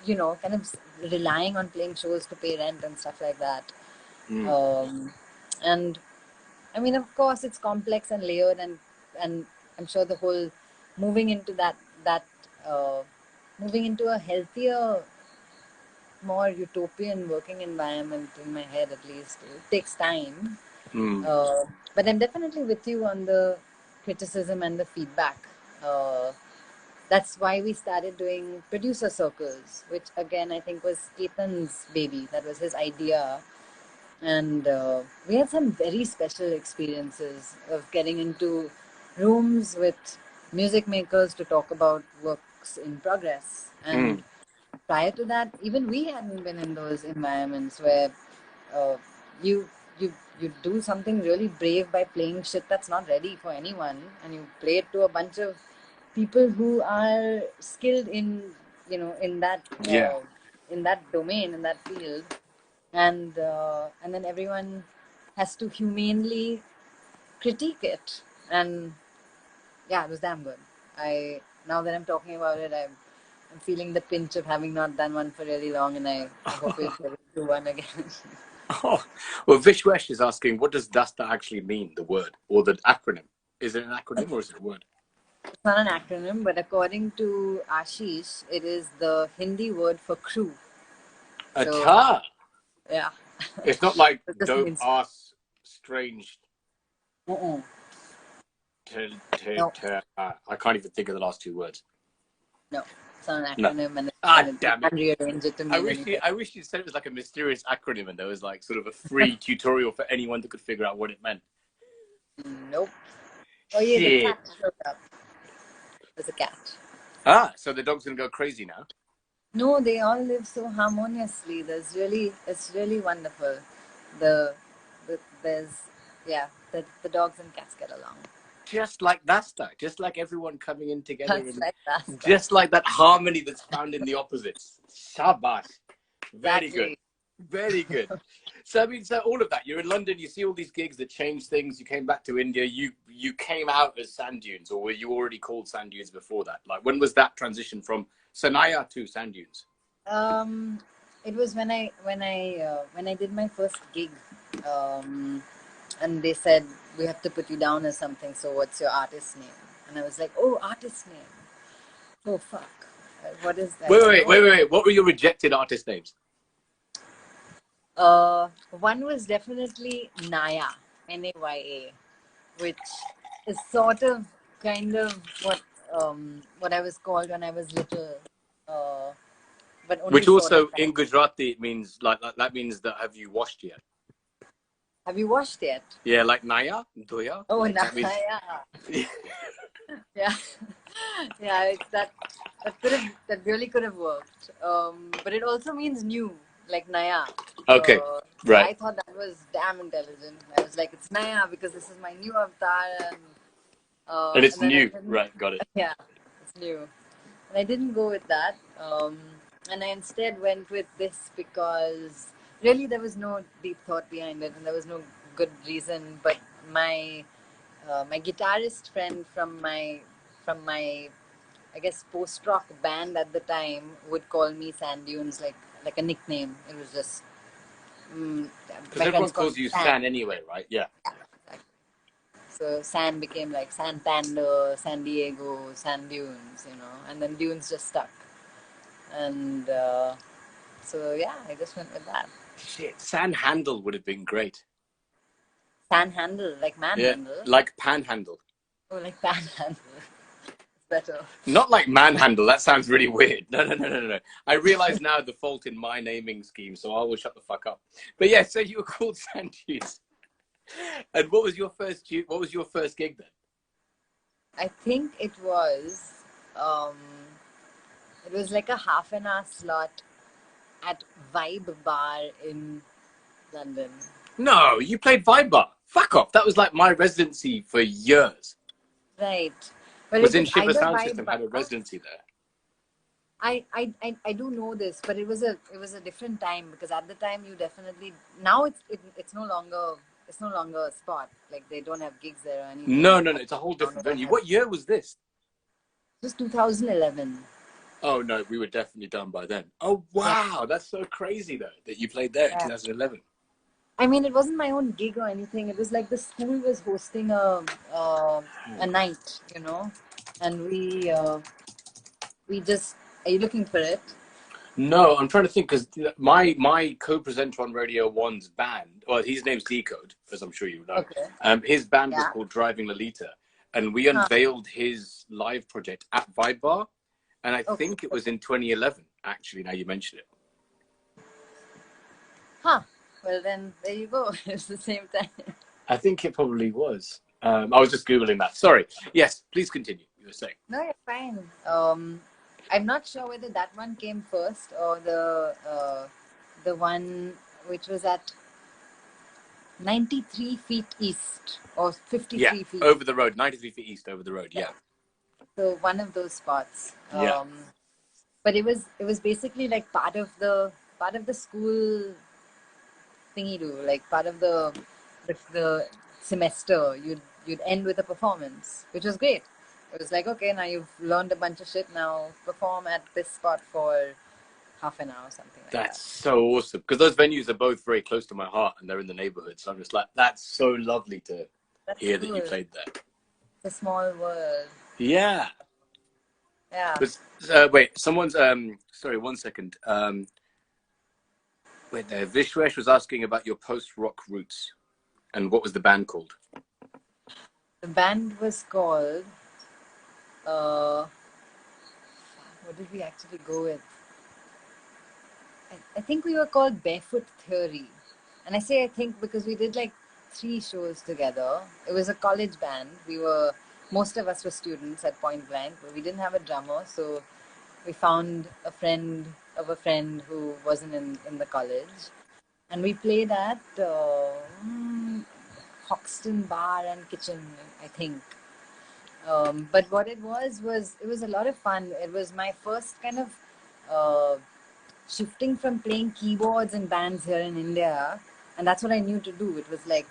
you know, kind of relying on playing shows to pay rent and stuff like that. And I mean, of course, it's complex and layered, and I'm sure the whole moving into that uh, moving into a healthier, more utopian working environment, in my head at least, it takes time. But I'm definitely with you on the criticism and the feedback. Uh, that's why we started doing producer circles, which again I think was Ketan's baby. That was his idea. And we had some very special experiences of getting into rooms with music makers to talk about works in progress. And prior to that, even we hadn't been in those environments where uh, you you you do something really brave by playing shit that's not ready for anyone, and you play it to a bunch of people who are skilled in, you know, in that Yeah. in that domain, in that field. and then everyone has to humanely critique it. And yeah, it was damn good. Now that I'm talking about it, I'm feeling the pinch of having not done one for really long, and I hope we'll get to do one again. Oh, well, Vishwesh is asking, what does Dasta actually mean, the word, or the acronym? Is it an acronym or is it a word? It's not an acronym, but according to Ashish, it is the Hindi word for crew. So, Acha! yeah. It's not like It just dope, means ass, strange. no. I can't even think of the last two words. No, it's not an No. acronym, and you Damn it. can't rearrange it to mean anything. I wish you said it was like a mysterious acronym and there was like sort of a free tutorial for anyone that could figure out what it meant. Nope. Oh yeah, the Shit. cat showed up. There's a cat. So the dog's gonna go crazy now. No, they all live so harmoniously. It's really wonderful. There's the dogs and cats get along. Just like Dasta, just like everyone coming in together. That's like that. Just like that harmony that's found in the opposites. Shabash. Very good. Very good. So I mean, so all of that. You're in London. You see all these gigs that change things. You came back to India. You came out as Sandunes, or were you already called Sandunes before that? Like, when was that transition from Sanaya to Sandunes? It was when I did my first gig, and they said we have to put you down as something. So what's your artist name? And I was like, oh, artist name. Oh fuck. What is that? Wait. What were your rejected artist names? One was definitely Naya, Naya, which is sort of kind of what I was called when I was little. But only which also sort of in Gujarati it means like that means that have you washed yet? Have you washed yet? Yeah, like Naya, Doya. Oh, like, Naya. Means... Yeah. Yeah, that really could have worked. But it also means new, like Naya. Okay, right. I thought that was damn intelligent. I was like, it's Naya because this is my new avatar, and it's and new, right? Got it. Yeah, it's new. And I didn't go with that. And I instead went with this because really there was no deep thought behind it, and there was no good reason. But my guitarist friend from my I guess post-rock band at the time would call me Sandunes, like a nickname. It was just because everyone calls you San anyway, right? Yeah. So San became like Santander, San Diego, Sand Dunes, and then Dunes just stuck. And so yeah, I just went with that. Shit, San Handle would have been great. San Handle, like manhandle? Yeah, like panhandle. Oh, like panhandle. Better. Not like manhandle. That sounds really weird. No. I realize now the fault in my naming scheme, so I will shut the fuck up. But yeah, so you were called Sandunes. And what was your first gig then? I think it was like a half an hour slot at Vibe Bar in London. No, you played Vibe Bar. Fuck off. That was like my residency for years. Right. But was in Shiva Sound System, had a residency there. I do know this, but it was a different time, because at the time you definitely, now it's no longer a spot, like they don't have gigs there or anything. No, it's a whole different venue. What year was this? It was 2011. Oh no, we were definitely done by then. Oh wow, that's so crazy though that you played there in 2011. I mean, it wasn't my own gig or anything. It was like the school was hosting a night, and we just. Are you looking for it? No, I'm trying to think, because my co-presenter on Radio 1's band, well, his name's Decode, as I'm sure you know. Okay. His band was called Driving Lolita, and we unveiled his live project at Vibe Bar, and I think it was in 2011, actually, now you mention it. Huh. Well, then, there you go. It's the same time. I think it probably was. I was just Googling that. Sorry. Yes, please continue. You were saying. No, you're fine. I'm not sure whether that one came first or the one which was at 93 feet east or 53 feet. Over the road, 93 feet east over the road. Yeah. So one of those spots. But it was basically like part of the school thingy do, like part of the semester. You'd end with a performance, which was great. It was like, okay, now you've learned a bunch of shit. Now perform at this spot for half an hour, something like That's that. so awesome, because those venues are both very close to my heart and they're in the neighborhood. So I'm just like, that's so lovely to That's hear that cool. you played there. It's a small world. Yeah. Yeah. But wait, someone's sorry, 1 second. Wait there. Vishwesh was asking about your post-rock roots and what was the band called? The band was called. What did we actually go with? I think we were called Barefoot Theory. And I say I think because we did like 3 shows together. It was a college band. Most of us were students at Point Blank, but we didn't have a drummer. So we found a friend of a friend who wasn't in the college. And we played at Hoxton Bar and Kitchen, I think. But what it was it was a lot of fun. It was my first kind of shifting from playing keyboards in bands here in India, and that's what I knew to do. It was like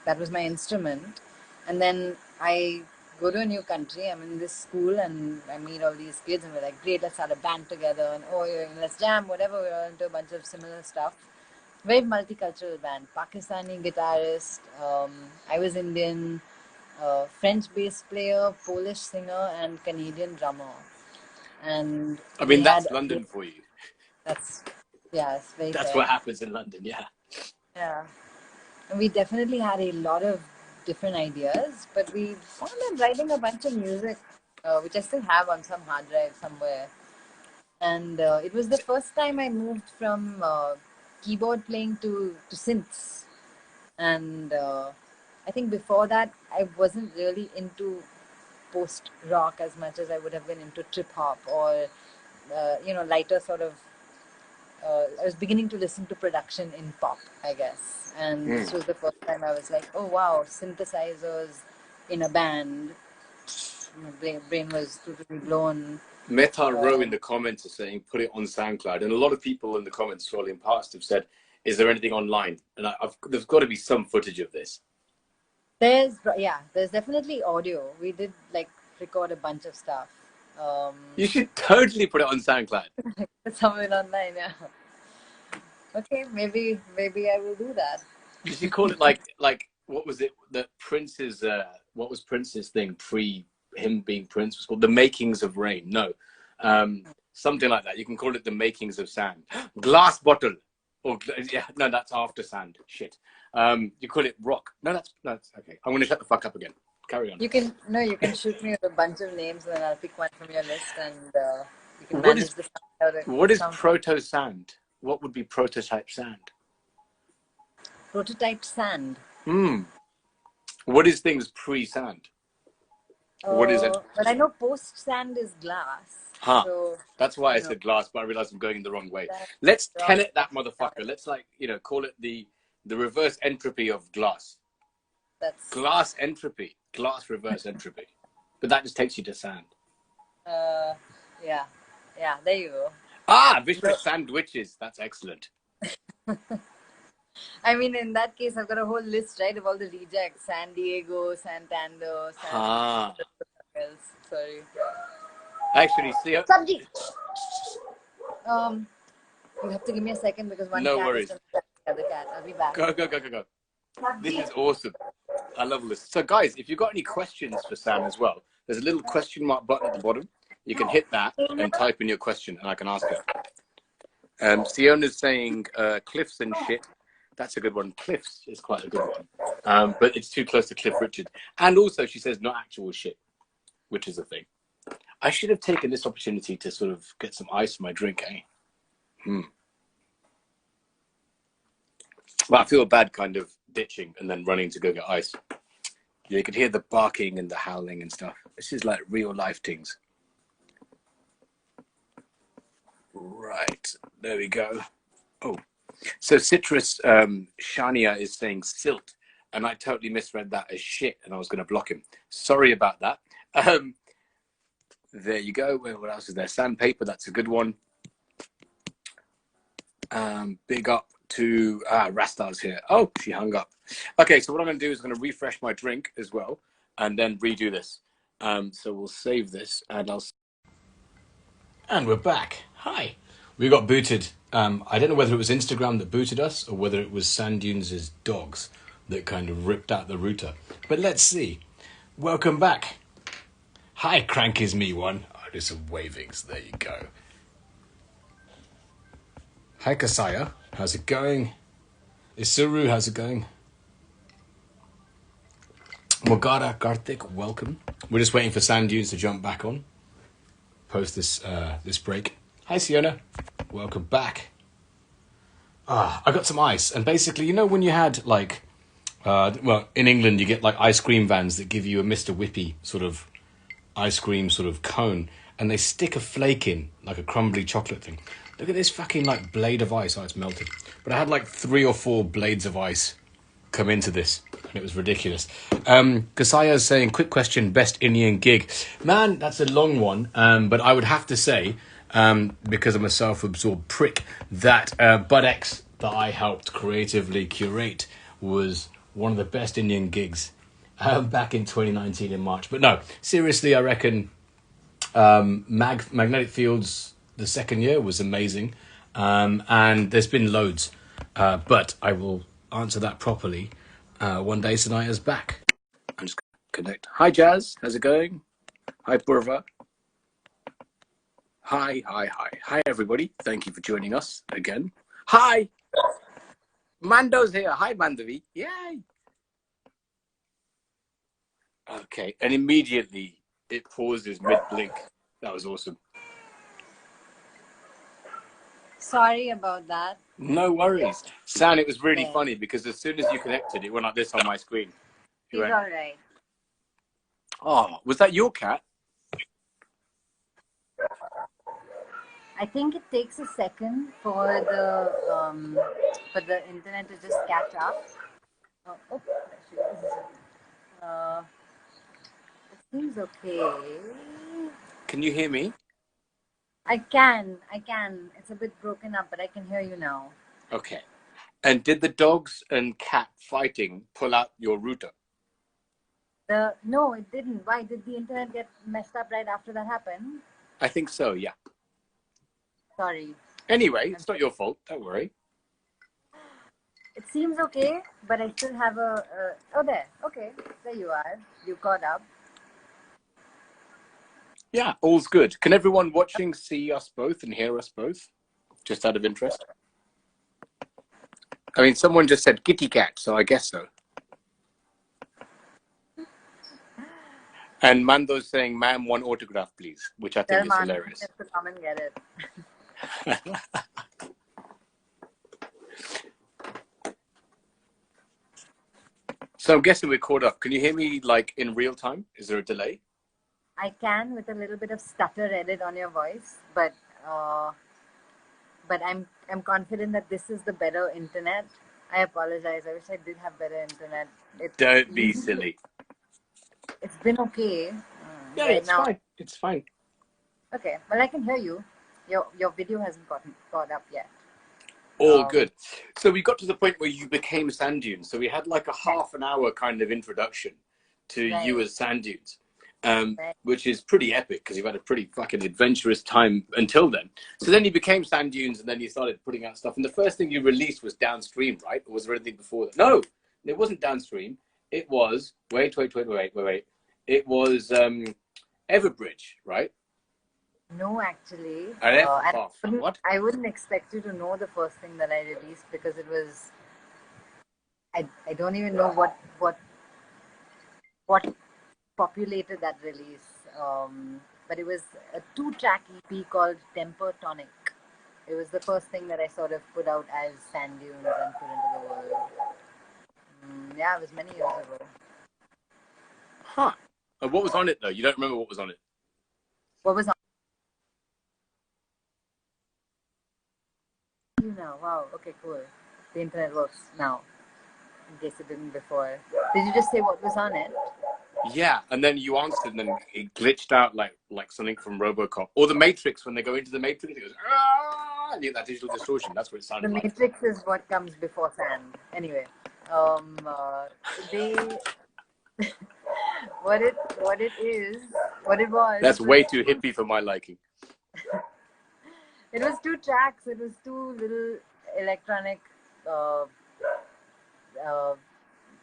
that was my instrument, and then I go to a new country. I'm in this school, and I meet all these kids, and we're like, great, let's start a band together, and let's jam, whatever. We're all into a bunch of similar stuff. Very multicultural band. Pakistani guitarist. I was Indian. French bass player, Polish singer, and Canadian drummer. And I we mean, that's had London for you. that's yeah, it's very That's fair. what happens in London, yeah. Yeah, and we definitely had a lot of different ideas, but we found that writing a bunch of music, which I still have on some hard drive somewhere. And it was the first time I moved from keyboard playing to synths. And I think before that, I wasn't really into post rock as much as I would have been into trip hop or lighter sort of. I was beginning to listen to production in pop, I guess, and this was the first time I was like, oh wow, synthesizers in a band. My brain was totally blown. Meta Row in the comments are saying put it on SoundCloud, and a lot of people in the comments scrolling past have said, "Is there anything online?" And there's got to be some footage of this. There's definitely audio. We did like record a bunch of stuff. You should totally put it on SoundCloud. Somewhere online, yeah. Okay, maybe I will do that. You should call it like what was it that Prince's what was Prince's thing pre him being Prince was called The Makings of Rain. No, something like that. You can call it The Makings of Sand. Glass Bottle. Or yeah, no, that's After Sand. Shit. You call it Rock. No, that's okay. I'm gonna shut the fuck up again. Carry on. You can shoot me with a bunch of names, and then I'll pick one from your list, and you can manage the sound. What is proto sand? What would be prototype sand? Prototype sand. What is things pre-sand? What is it? Well, I know post sand is glass. Huh. So, that's why I said glass, but I realized I'm going in the wrong way. Let's tenet that motherfucker. Let's call it the reverse entropy of glass. That's glass entropy. Glass reverse entropy. But that just takes you to sand. Yeah, there you go. Visual sandwiches. That's excellent. I mean, in that case, I've got a whole list, right, of all the rejects. San Diego, Santander, Sorry. Actually, see. Subject. You have to give me a second because one cat worries. is going to the other cat. I'll be back. Go. This is awesome. I love this. So, guys, if you've got any questions for Sam as well, there's a little question mark button at the bottom. You can hit that and type in your question, and I can ask her. Siona's saying cliffs and shit. That's a good one. Cliffs is quite a good one. But it's too close to Cliff Richard. And also, she says not actual shit, which is a thing. I should have taken this opportunity to sort of get some ice in my drink, eh? But I feel bad kind of ditching and then running to go get ice. You could hear the barking and the howling and stuff. This is like real life things. Right, there we go. Oh, so Citrus Shania is saying silt, and I totally misread that as shit, and I was going to block him. Sorry about that. There you go. What else is there? Sandpaper, that's a good one. Big up to Rastar's here. Oh, she hung up. Okay, so what I'm going to do is I'm going to refresh my drink as well, and then redo this. So we'll save this, and we're back. Hi. We got booted. I don't know whether it was Instagram that booted us or whether it was Sandunes' dogs that kind of ripped out the router. But let's see. Welcome back. Hi, Crank is me one. Oh, do some wavings. There you go. Hi, Kasaya. How's it going? Isuru, how's it going? Mogara Karthik, welcome. We're just waiting for Sandunes to jump back on. Post this this break. Hi, Siona. Welcome back. I got some ice. And basically, you know when you had like... well, in England, you get like ice cream vans that give you a Mr. Whippy sort of ice cream sort of cone. And they stick a flake in, like a crumbly chocolate thing. Look at this fucking like blade of ice. Oh, it's melted. But I had like 3 or 4 blades of ice come into this. And it was ridiculous. Kasaya is saying, quick question, best Indian gig. Man, that's a long one. But I would have to say, because I'm a self-absorbed prick, that BudX that I helped creatively curate was one of the best Indian gigs back in 2019 in March. But no, seriously, I reckon Magnetic Fields, the second year, was amazing. And there's been loads. But I will answer that properly one day Sanaya's back. I'm just going to connect. Hi, Jazz. How's it going? Hi, Purva. Hi, everybody. Thank you for joining us again. Hi. Mando's here. Hi, Mandavi. Yay. Okay. And immediately it pauses mid-blink. That was awesome. Sorry about that. No worries. San, it was really funny because as soon as you connected, it went like this on my screen. He's all right. Oh, was that your cat? I think it takes a second for the internet to just catch up. Oh, there she is. It seems okay. Can you hear me? I can. It's a bit broken up, but I can hear you now. Okay. And did the dogs and cat fighting pull out your router? No, it didn't. Why? Did the internet get messed up right after that happened? I think so, yeah. Sorry. Anyway, it's not your fault. Don't worry. It seems okay, but I still have oh, there. Okay. There you are. You caught up. Yeah, all's good. Can everyone watching see us both and hear us both? Just out of interest. I mean, someone just said kitty cat, so I guess so. And Mando's saying, ma'am, one autograph, please, which I think is hilarious. Just to come and get it. So I'm guessing we're caught up. Can you hear me like in real time? Is there a delay? I can, with a little bit of stutter edit on your voice, but I'm confident that this is the better internet. I apologize. I wish I did have better internet. Don't be silly. It's been okay. Yeah, right it's now. fine. It's fine. Okay, well, I can hear you. Your video hasn't caught up yet. All good. So we got to the point where you became Sandunes. So we had like a half an hour kind of introduction to you as Sandunes. Which is pretty epic because you've had a pretty fucking adventurous time until then. So then you became Sandunes and then you started putting out stuff. And the first thing you released was Downstream, right? Or was there anything before that? No, it wasn't Downstream. It was, wait. It was Everbridge, right? No, actually. What? I wouldn't expect you to know the first thing that I released because it was... I don't even know what populated that release, but it was a 2-track EP called Temper Tonic. It was the first thing that I sort of put out as Sandunes and put into the world. Yeah, it was many years ago. Huh. And what was on it though? You don't remember what was on it? What was on? You know, wow. Okay, cool. The internet works now, in case it didn't before. Did you just say what was on it? Yeah, and then you answered, and then it glitched out like something from RoboCop or the Matrix when they go into the Matrix. It goes, and you get that digital distortion. That's what it The sounded like. Matrix is what comes before sand. Anyway, um, uh, they what it is, what it was. That's way too hippie for my liking. It was 2 tracks. It was 2 little electronic uh, uh,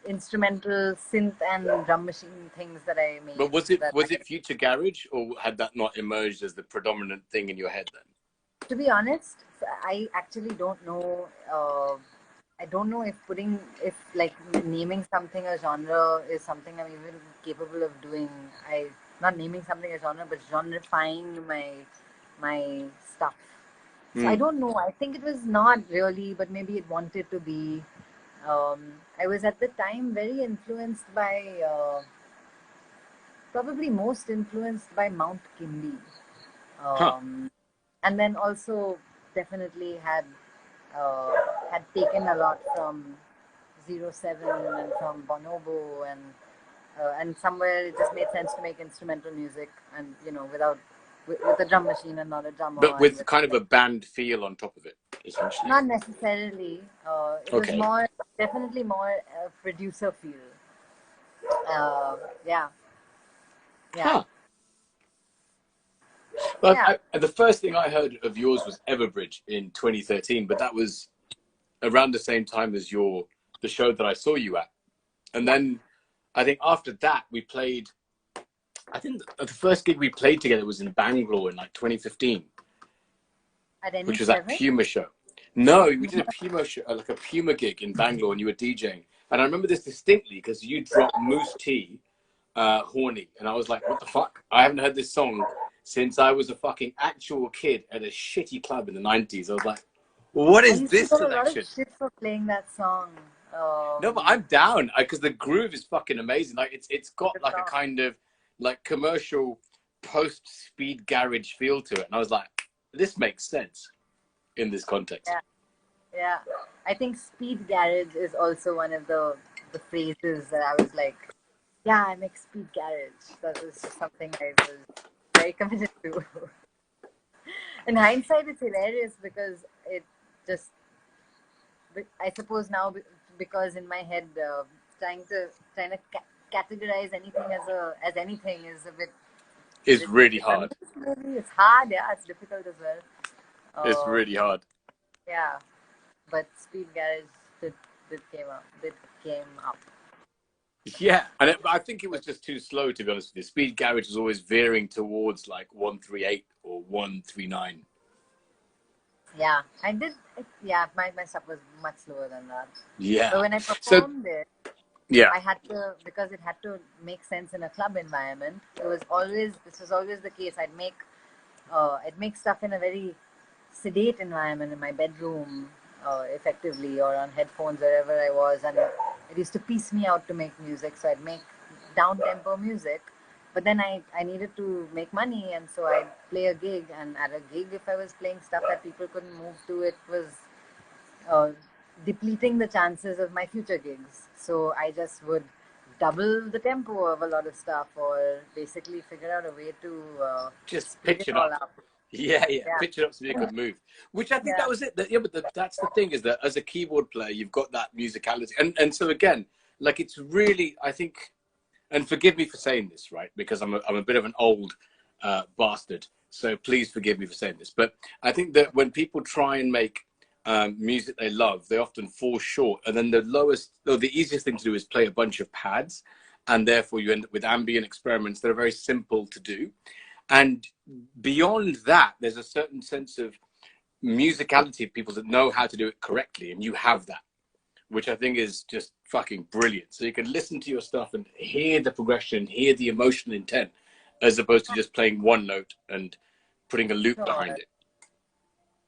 instrumental synth and drum machine things that I made. But was it Future Garage, or had that not emerged as the predominant thing in your head then? To be honest, I actually don't know. I don't know if like naming something a genre is something I'm even capable of doing. I not naming something a genre, but genreifying my stuff. So I don't know. I think it was not really, but maybe it wanted to be. I was at the time very influenced by, probably most influenced by Mount Kimby. And then also definitely had taken a lot from 07 and from Bonobo and somewhere it just made sense to make instrumental music and with a drum machine and not a drummer. But with kind of a band feel on top of it, essentially. Not necessarily. It was definitely more producer feel. Yeah. Huh. Well, the first thing I heard of yours was Everbridge in 2013, but that was around the same time as the show that I saw you at. And then I think after that we played, I think the first gig we played together was in Bangalore in like 2015. Which was that Puma show. No, we did a Puma show, like a Puma gig in Bangalore, and you were DJing. And I remember this distinctly because you dropped Moose T, Horny. And I was like, what the fuck? I haven't heard this song since I was a fucking actual kid at a shitty club in the 90s. I was like, what is this selection? I used to get a lot of shit for playing that song. No, but I'm down because the groove is fucking amazing. Like it's got like a kind of like commercial post-speed garage feel to it. And I was like, this makes sense in this context. Yeah. I think speed garage is also one of the phrases that I was like, yeah, I make speed garage. That was just something I was very committed to. In hindsight, it's hilarious because it just, I suppose now, because in my head, trying to categorize anything as anything is a bit. It's really hard. It's hard, yeah. It's difficult as well. It's really hard. Yeah, but speed garage did came up. Yeah, and I think it was just too slow, to be honest with you. Speed garage was always veering towards like 138 or 139. Yeah, I did. Yeah, my stuff was much slower than that. Yeah. So when I performed yeah, I had to, because it had to make sense in a club environment. This was always the case. I'd make stuff in a very sedate environment in my bedroom, effectively, or on headphones wherever I was, and it used to piece me out to make music. So I'd make down tempo music, but then I needed to make money, and so I'd play a gig. And at a gig, if I was playing stuff that people couldn't move to, it was depleting the chances of my future gigs. So I just would double the tempo of a lot of stuff, or basically figure out a way to just pitch it up. Yeah, pitch it up so you could move. Which I think that was it. But that's the thing, is that as a keyboard player, you've got that musicality. And so again, like it's really, I think, and forgive me for saying this, right? Because I'm a bit of an old bastard. So please forgive me for saying this. But I think that when people try and make music they love, they often fall short. And then the easiest thing to do is play a bunch of pads. And therefore you end up with ambient experiments that are very simple to do. And beyond that, there's a certain sense of musicality of people that know how to do it correctly. And you have that, which I think is just fucking brilliant. So you can listen to your stuff and hear the progression, hear the emotional intent, as opposed to just playing one note and putting a loop behind it.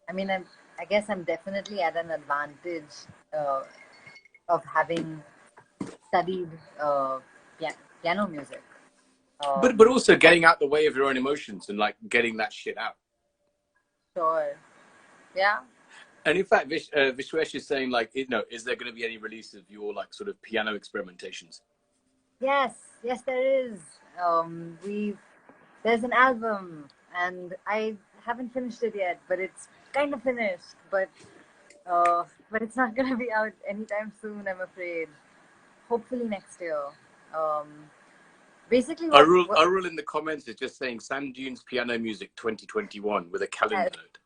I mean, I guess I'm definitely at an advantage of having studied piano music. But also getting out the way of your own emotions and like getting that shit out. Sure. Yeah. And in fact, Vishwesh is saying, like, is there going to be any release of your like sort of piano experimentations? Yes, there is. There's an album, and I haven't finished it yet, but it's kind of finished. But it's not gonna be out anytime soon, I'm afraid. Hopefully next year. Um, Basically, Arul in the comments is just saying Sandunes piano music 2021 with a calendar note.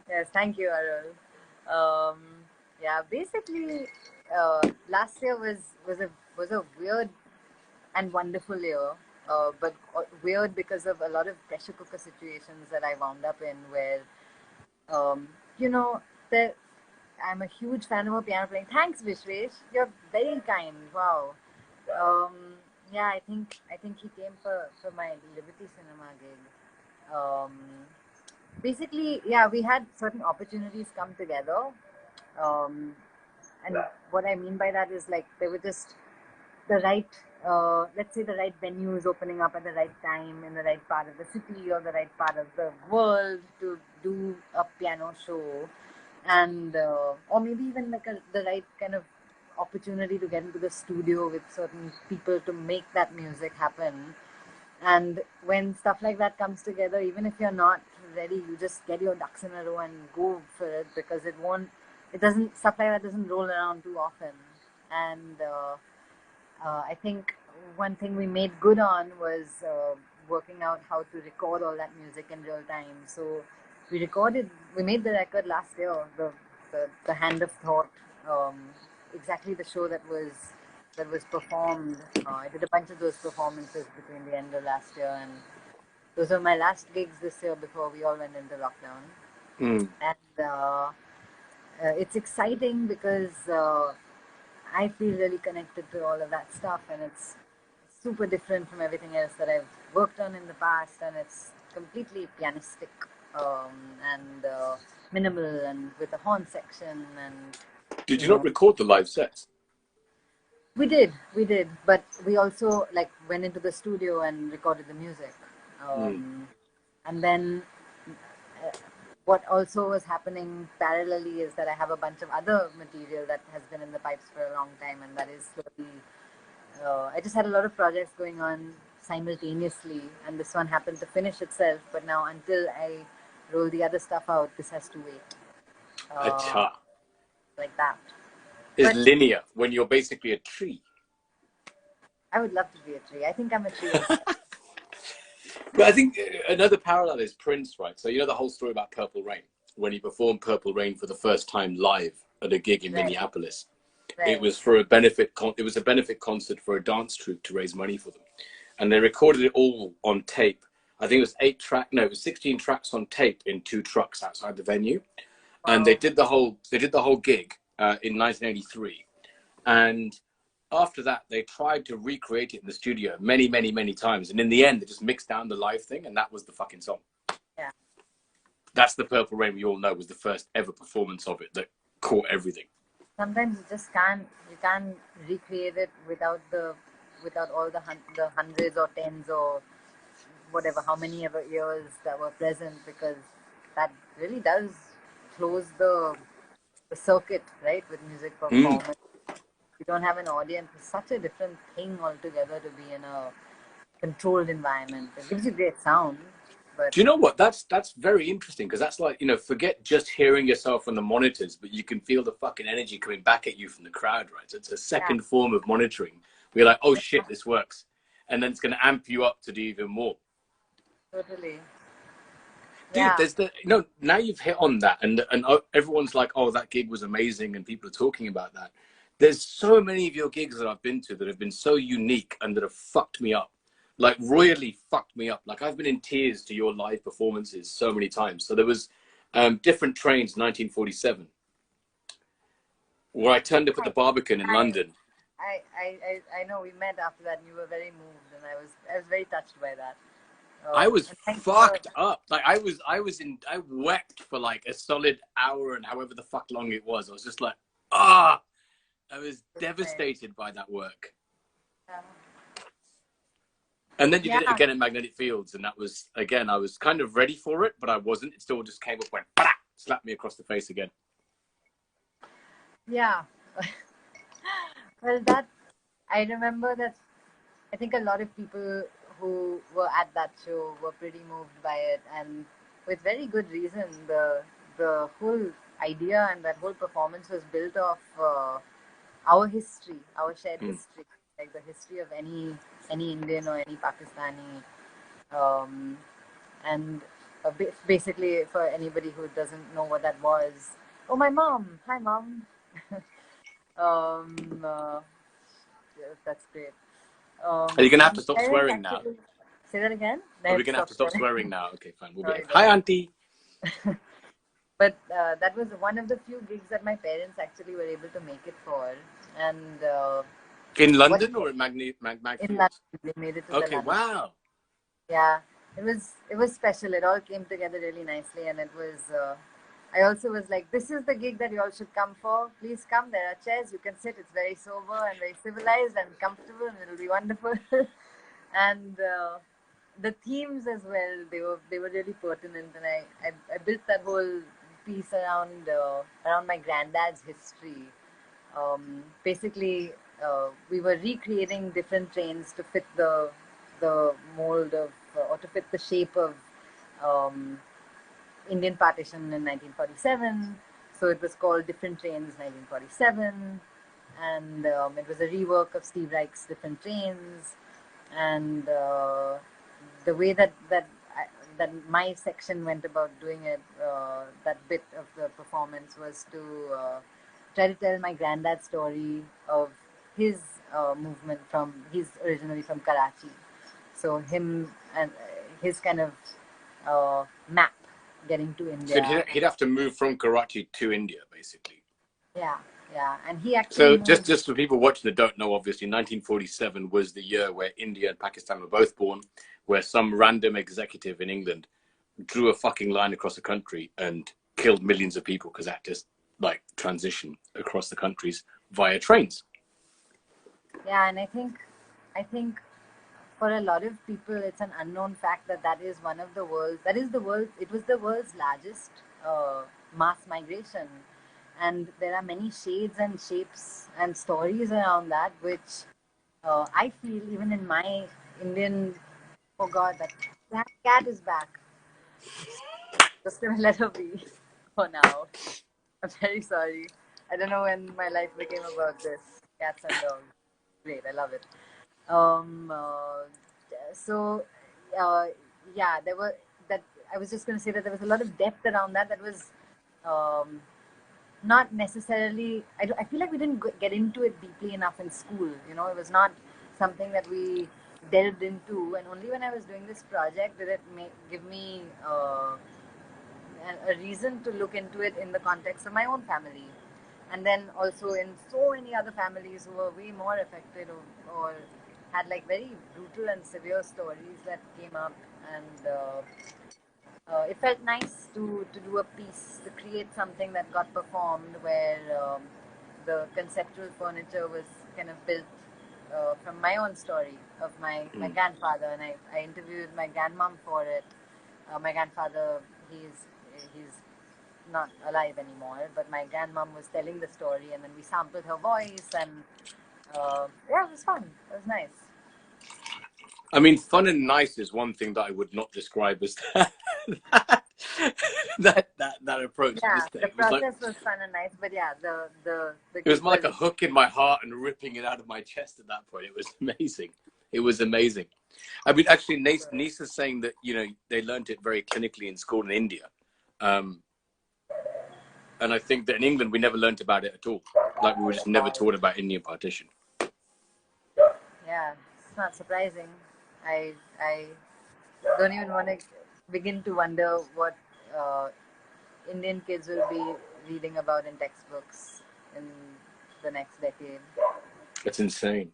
Yes, thank you, Arul. Yeah, basically, last year was a weird and wonderful year, but weird because of a lot of pressure cooker situations that I wound up in, where um, you know, the I'm a huge fan of her piano playing. Thanks, Vishwesh. You're very kind. Wow. Um, yeah, I think he came for my Liberty Cinema gig. Um, Basically, yeah, we had certain opportunities come together. Um, and what I mean by that is, like, they were just the right, let's say, the right venues opening up at the right time in the right part of the city or the right part of the world to do a piano show, and or maybe even like the right kind of opportunity to get into the studio with certain people to make that music happen. And when stuff like that comes together, even if you're not ready, you just get your ducks in a row and go for it, because it doesn't, stuff like that doesn't roll around too often. And I think one thing we made good on was working out how to record all that music in real time. So we made the record last year, the Hand of Thought, um, exactly the show that was performed. I did a bunch of those performances between the end of last year, and those are my last gigs this year before we all went into lockdown. And it's exciting because I feel really connected to all of that stuff, and it's super different from everything else that I've worked on in the past, and it's completely pianistic, and minimal, and with a horn section. And Did you not record the live sets? we did, but we also, like, went into the studio and recorded the music. And then what also was happening parallelly is that I have a bunch of other material that has been in the pipes for a long time, and that is slowly. I just had a lot of projects going on simultaneously, and this one happened to finish itself. But now, until I roll the other stuff out, this has to wait. Acha. Like that. Is But linear when you're basically a tree. I would love to be a tree. I think I'm a tree. But I think another parallel is Prince, right? So you know the whole story about Purple Rain, when he performed Purple Rain for the first time live at a gig in Minneapolis. Right. It was for a benefit. It was a benefit concert for a dance troupe to raise money for them, and they recorded it all on tape. I think it was it was 16 tracks on tape in 2 trucks outside the venue, and they did the whole gig in 1983, and after that they tried to recreate it in the studio many, many, many times, and in the end they just mixed down the live thing, and that was the fucking song. Yeah. That's the Purple Rain we all know was the first ever performance of it that caught everything. Sometimes you just can't recreate it without all the hundreds or tens or whatever, how many ever years that were present, because that really does close the circuit, right, with music performance. You don't have an audience. It's such a different thing altogether to be in a controlled environment. It gives you great sound, but Do you know what? That's very interesting, because that's like, forget just hearing yourself on the monitors, but you can feel the fucking energy coming back at you from the crowd, right? So it's a second form of monitoring. We're like, oh shit, this works. And then it's going to amp you up to do even more. totally. Dude, there's now you've hit on that, and everyone's like, oh, that gig was amazing, and people are talking about that. There's so many of your gigs that I've been to that have been so unique and that have fucked me up, like royally fucked me up. Like, I've been in tears to your live performances so many times. So there was Different Trains, 1947, where I turned up at the Barbican in London. I know we met after that, and you were very moved, and I was very touched by that. I was fucked up. Like, I wept for like a solid hour and however the fuck long it was. I was just like, I was devastated by that work. And then you did it again at Magnetic Fields, and that was, again, I was kind of ready for it, but I wasn't. It still just came up, went, slapped me across the face again. Yeah. Well, I remember that I think a lot of people who were at that show were pretty moved by it, and with very good reason. The whole idea and that whole performance was built off our history, our shared history, like the history of any Indian or any Pakistani, um, and basically for anybody who doesn't know what that was. Oh, my mom! Hi, mom. um, uh, yes, that's great. Are you going to have My to stop parents swearing now? actually say that again. Are we going to have to stop swearing now? Okay, fine. We'll behave. Hi, auntie. But that was one of the few gigs that my parents actually were able to make it for, and in London or in in Magfields? London, they made it to the Okay, London. wow. Yeah, it was special. It all came together really nicely, and it was. I also was like, this is the gig that you all should come for. Please come. There are chairs. You can sit. It's very sober and very civilized and comfortable, and it'll be wonderful. And the themes as well, they were really pertinent, and I built that whole piece around my granddad's history. Basically, we were recreating different trains to fit the mold of or to fit the shape of um, Indian partition in 1947. So it was called Different Trains 1947, and it was a rework of Steve Reich's Different Trains, and the way that my section went about doing it, that bit of the performance was to try to tell my granddad's story of his movement from. He's originally from Karachi, so him and his kind of map getting to India. So he'd have to move from Karachi to India, basically. Yeah, yeah, and he actually. So just for people watching that don't know, obviously, 1947 was the year where India and Pakistan were both born, where some random executive in England drew a fucking line across the country and killed millions of people because that just like transition across the countries via trains. Yeah, and I think for a lot of people, it's an unknown fact that is one of the world's. It was the world's largest mass migration, and there are many shades and shapes and stories around that, which I feel even in my Indian. Oh God, that cat is back. Just gonna let her be for now. I'm very sorry. I don't know when my life became about this. Cats and dogs. Great, I love it. Um, uh, so, uh, yeah, there were that. I was just going to say that there was a lot of depth around that. That was um, not necessarily. I feel like we didn't get into it deeply enough in school. You know, it was not something that we delved into, and only when I was doing this project did it give me a reason to look into it in the context of my own family, and then also in so many other families who were way more affected or had like very brutal and severe stories that came up, and it felt nice to do a piece, to create something that got performed where the conceptual furniture was kind of built from my own story of my grandfather, and I interviewed my grandmom for it. My grandfather, he's not alive anymore, but my grandmom was telling the story, and then we sampled her voice, and yeah, it was fun. It was nice. I mean, fun and nice is one thing that I would not describe as that approach. Yeah, the process was was fun and nice, but yeah, the it was more like a hook in my heart and ripping it out of my chest at that point. It was amazing. It was amazing. I mean, actually, Nisa's saying that, you know, they learned it very clinically in school in India. And I think that in England, we never learned about it at all. Like, we were just never taught about Indian partition. Yeah, it's not surprising. I don't even want to begin to wonder what Indian kids will be reading about in textbooks in the next decade. It's insane.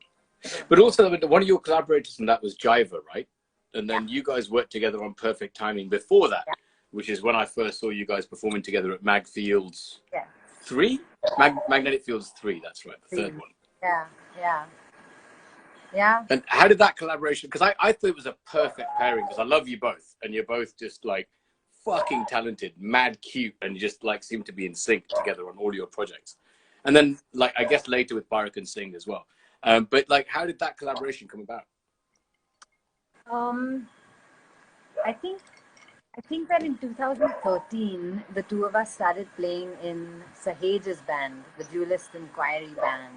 But also, one of your collaborators in that was Jiva, right? And then you guys worked together on Perfect Timing before that, which is when I first saw you guys performing together at Magfields 3? Magnetic Fields 3, that's right, the third one. Yeah. And how did that collaboration, because I thought it was a perfect pairing, because I love you both, and you're both just like fucking talented, mad cute, and just like seem to be in sync together on all your projects. And then, like, I guess later with Bharat and Singh as well. But like, how did that collaboration come about? Um, I think I think that in 2013, the two of us started playing in Sahej's band, the Duelist Inquiry band,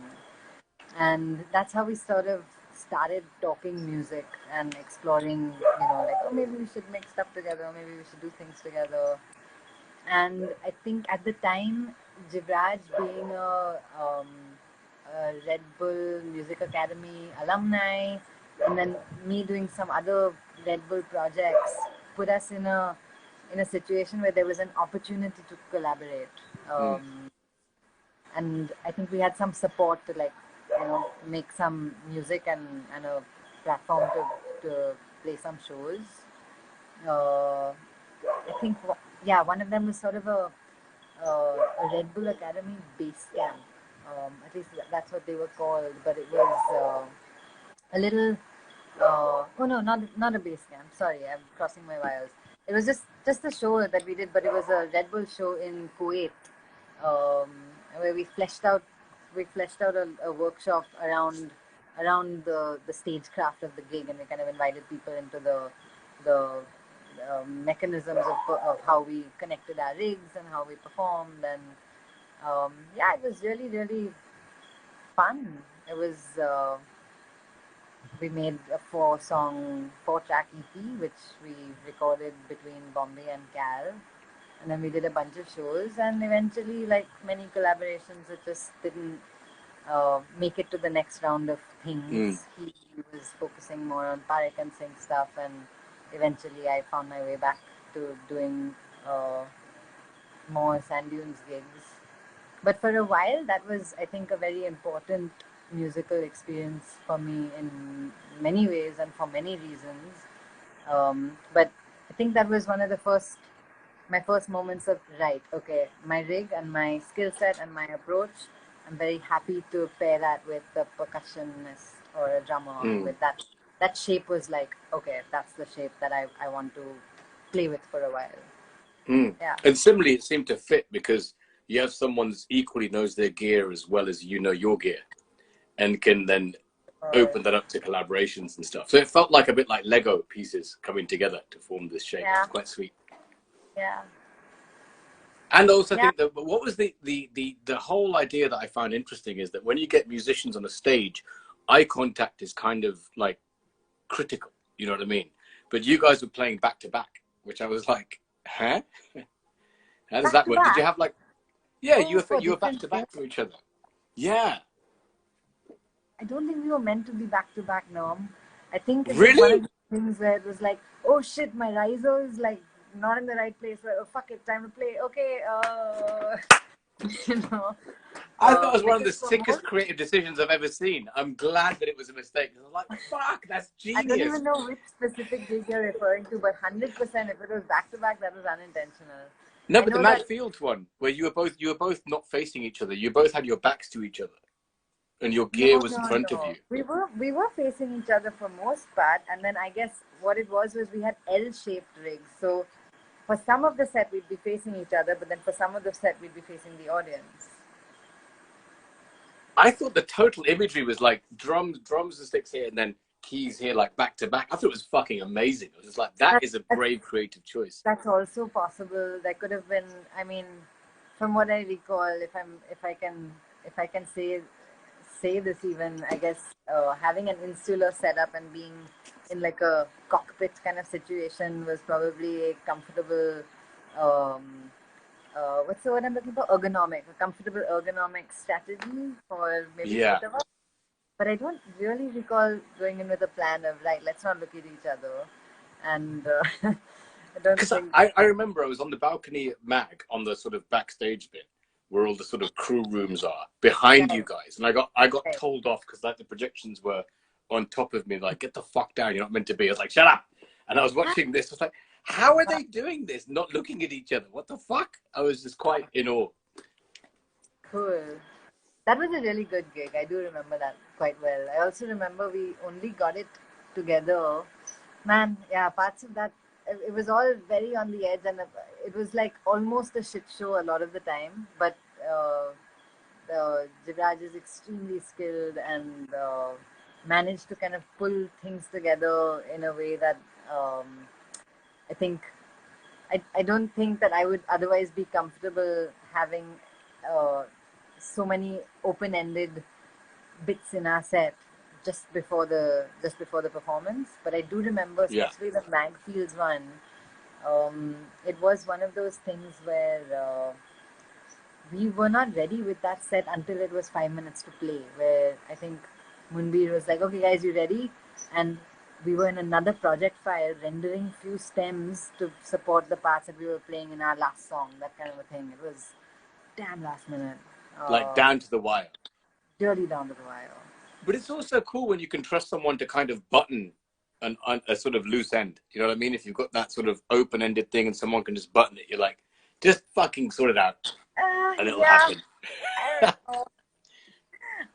and that's how we sort of started talking music and exploring, like, oh, maybe we should make stuff together, maybe we should do things together. And I think at the time, Jivraj being a Red Bull Music Academy alumni, and then me doing some other Red Bull projects, put us in a situation where there was an opportunity to collaborate. Mm. And I think we had some support to, like, make some music and a platform to play some shows. I think, yeah, one of them was sort of a Red Bull Academy base camp. At least that's what they were called, but it was a little. Oh no, not a base camp. Sorry, I'm crossing my wires. It was just a show that we did, but it was a Red Bull show in Kuwait, um, where we fleshed out a workshop around the stagecraft of the gig, and we kind of invited people into the mechanisms of how we connected our rigs and how we performed, and yeah, it was really really fun. It was. We made a four-track EP, which we recorded between Bombay and Cal, and then we did a bunch of shows, and eventually, like many collaborations, it just didn't make it to the next round of Mm. things. He was focusing more on Parik and Singh stuff, and eventually I found my way back to doing more Sandunes gigs. But for a while, that was, I think, a very important musical experience for me in many ways and for many reasons. But I think that was one of my first moments of, right, okay, my rig and my skill set and my approach, I'm very happy to pair that with a percussionist or a drummer. Mm. With that shape was like, okay, that's the shape that I want to play with for a while. Mm. Yeah. And similarly, it seemed to fit because you have someone that equally knows their gear as well as you know your gear, and can then Or, open that up to collaborations and stuff. So it felt like a bit like Lego pieces coming together to form this shape. yeah, It's quite sweet. yeah, And also, I yeah. think that what was the whole idea that I found interesting is that when you get musicians on a stage, eye contact is kind of like critical. You know what I mean? But you guys were playing back to back, which I was like, huh? How does Back that to work? Did you back. have like, yeah, Oh, for you were back different to things. back for each other. Yeah. I don't think we were meant to be back to back, Norm. I think it was one of Really? the things where it was like, oh shit, my riser is like not in the right place. Where, oh fuck it, time to play. Okay, you know, I thought it was one of the because for sickest most, creative decisions I've ever seen. I'm glad that it was a mistake. I was like, fuck, that's I don't genius. even know which specific gig you're referring to, but 100% if it was back to back, that was unintentional. No, I but the know Mad that. Fields one, where you were both not facing each other. You both had your backs to each other, and your gear No, was in no, front of no. you. We were facing each other for most part, and then I guess what it was we had L-shaped rigs. So for some of the set we'd be facing each other, but then for some of the set we'd be facing the audience. I thought the total imagery was like drums and sticks here, and then keys here, like back to back. I thought it was fucking amazing. I was just like, that That, is a that's brave, creative choice. that's also possible. That could have been. I mean, from what I recall, if I can say this even, I guess having an insular setup and being in like a cockpit kind of situation was probably a comfortable. Um, what's the word I'm looking for? Ergonomic, a comfortable ergonomic strategy for maybe Yeah. both of us. But I don't really recall going in with a plan of, right, let's not look at each other. And I don't Because think. I remember I was on the balcony at Mag on the sort of backstage bit where all the sort of crew rooms are behind you Right, guys, and I got right. told off because like the projections were on top of me, like get the fuck down, you're not meant to be. I was like, shut up. And I was watching this. I was like, how are they doing this? Not looking at each other. What the fuck? I was just quite in awe. Cool. That was a really good gig. I do remember that quite well. I also remember we only got it together. Man, yeah, parts of that, it was all very on the edge, and it was like almost a shit show a lot of the time. But Jivraj is extremely skilled, and managed to kind of pull things together in a way that I think I don't think that I would otherwise be comfortable having so many open-ended bits in our set just before the performance. But I do remember, Yeah. especially the Magfields one. It was one of those things where we were not ready with that set until it was 5 minutes to play. Where I think Munbir was like, "Okay, guys, you ready?" And we were in another project file rendering few stems to support the parts that we were playing in our last song. That kind of a thing. It was damn last minute. Like down to the wire. Really down to the wire. But it's also cool when you can trust someone to kind of button a sort of loose end. You know what I mean? If you've got that sort of open-ended thing and someone can just button it, you're like, just fucking sort it out and it'll happen. I don't know.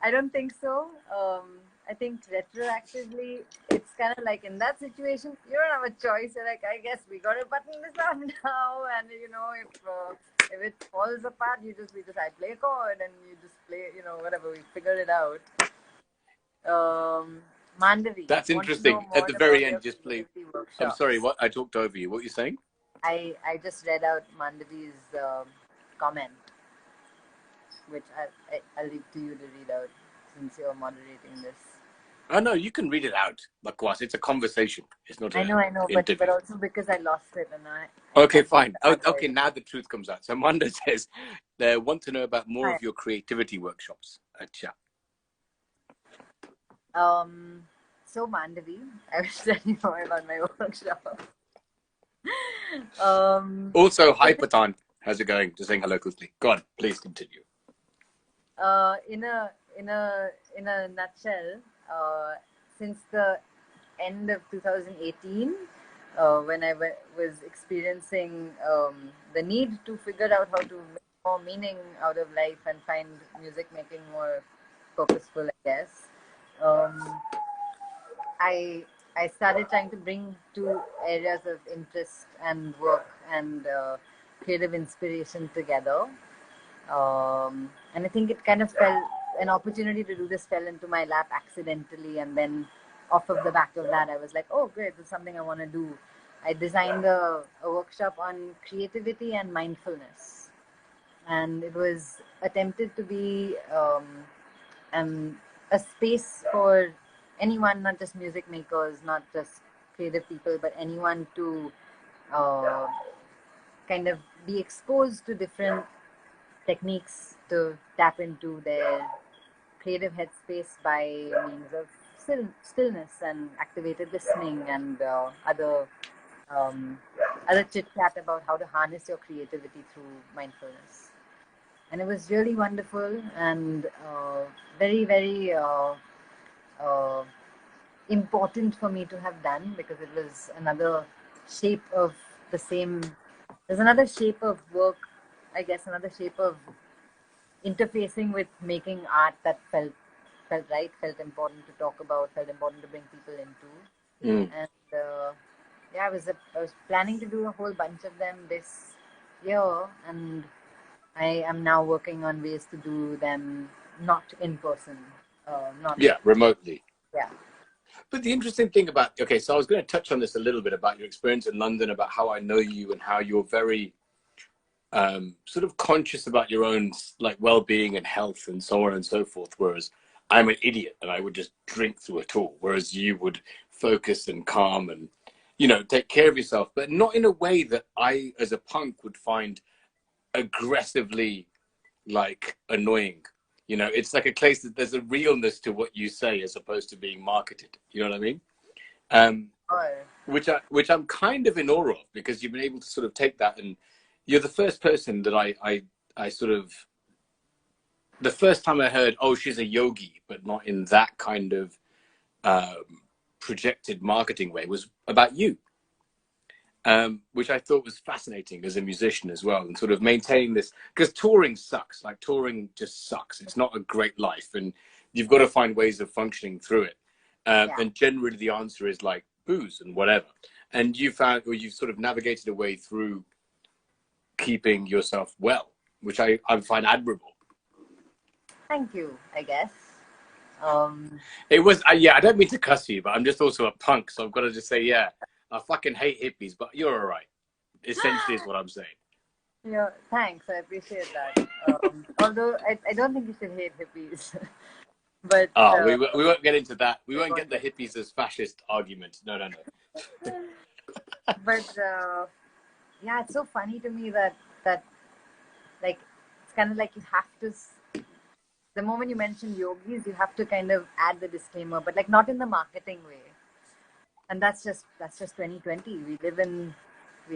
I don't think so. I think retroactively, it's kind of like in that situation, you don't have a choice. You're like, I guess we got to button this up now, and you know, if it falls apart, I play a chord and you just play, you know, whatever. We figure it out. Mandavi. That's interesting. At the very end, just play. I'm sorry, what? I talked over you. What are you saying? I just read out Mandavi's comment, which I'll leave to you to read out since you're moderating this. Oh, no, you can read it out, Bakwas. It's a conversation. It's not I know, but also because I lost it and Okay, fine. Okay, now the truth comes out. So Manda says they want to know about more of your creativity workshops. Acha. So Mandavi, I was telling you about my workshop. Also, hi Patan. How's it going? Just saying hello quickly. Go on, please continue. In a nutshell, since the end of 2018, when I was experiencing the need to figure out how to make more meaning out of life and find music making more purposeful, I guess, I started trying to bring two areas of interest and work and creative inspiration together. And I think it kind of an opportunity to do this fell into my lap accidentally, and then off of the back of that I was like, oh great, it's something I want to do. I designed a workshop on creativity and mindfulness, and it was attempted to be a space for anyone, not just music makers, not just creative people, but anyone to kind of be exposed to different techniques to tap into their creative headspace by means of stillness and activated listening and other chit chat about how to harness your creativity through mindfulness. And it was really wonderful and very, very important for me to have done, because it was another shape of the same. There's another shape of work, I guess, another shape of interfacing with making art that felt right, felt important to talk about, felt important to bring people into. And I was planning to do a whole bunch of them this year, and I am now working on ways to do them not in person, remotely. Yeah. But the interesting thing about, okay, so I was going to touch on this a little bit about your experience in London, about how I know you and how you're very sort of conscious about your own like well-being and health and so on and so forth. Whereas I'm an idiot and I would just drink through it all. Whereas you would focus and calm and, you know, take care of yourself, but not in a way that I, as a punk, would find aggressively like annoying. You know, it's like a case that there's a realness to what you say as opposed to being marketed. You know what I mean? Which I'm kind of in awe of, because you've been able to sort of take that, and you're the first person that I sort of, the first time I heard, oh, she's a yogi, but not in that kind of projected marketing way, was about you. Which I thought was fascinating as a musician as well, and sort of maintaining this, because touring sucks. Like touring just sucks. It's not a great life, and you've got to find ways of functioning through it. And generally the answer is like booze and whatever. And you found, or you've sort of navigated a way through keeping yourself well, which I find admirable. Thank you, I guess. It was, yeah, I don't mean to cuss you, but I'm just also a punk. So I've got to just say, yeah, I fucking hate hippies, but you're all right. Essentially is what I'm saying. Yeah, thanks. I appreciate that. Although I don't think you should hate hippies. But We won't get into that. We won't get the hippies as fascist argument. No. But yeah, it's so funny to me that like it's kind of like you have to. The moment you mention yogis, you have to kind of add the disclaimer, but like not in the marketing way. And that's just 2020. We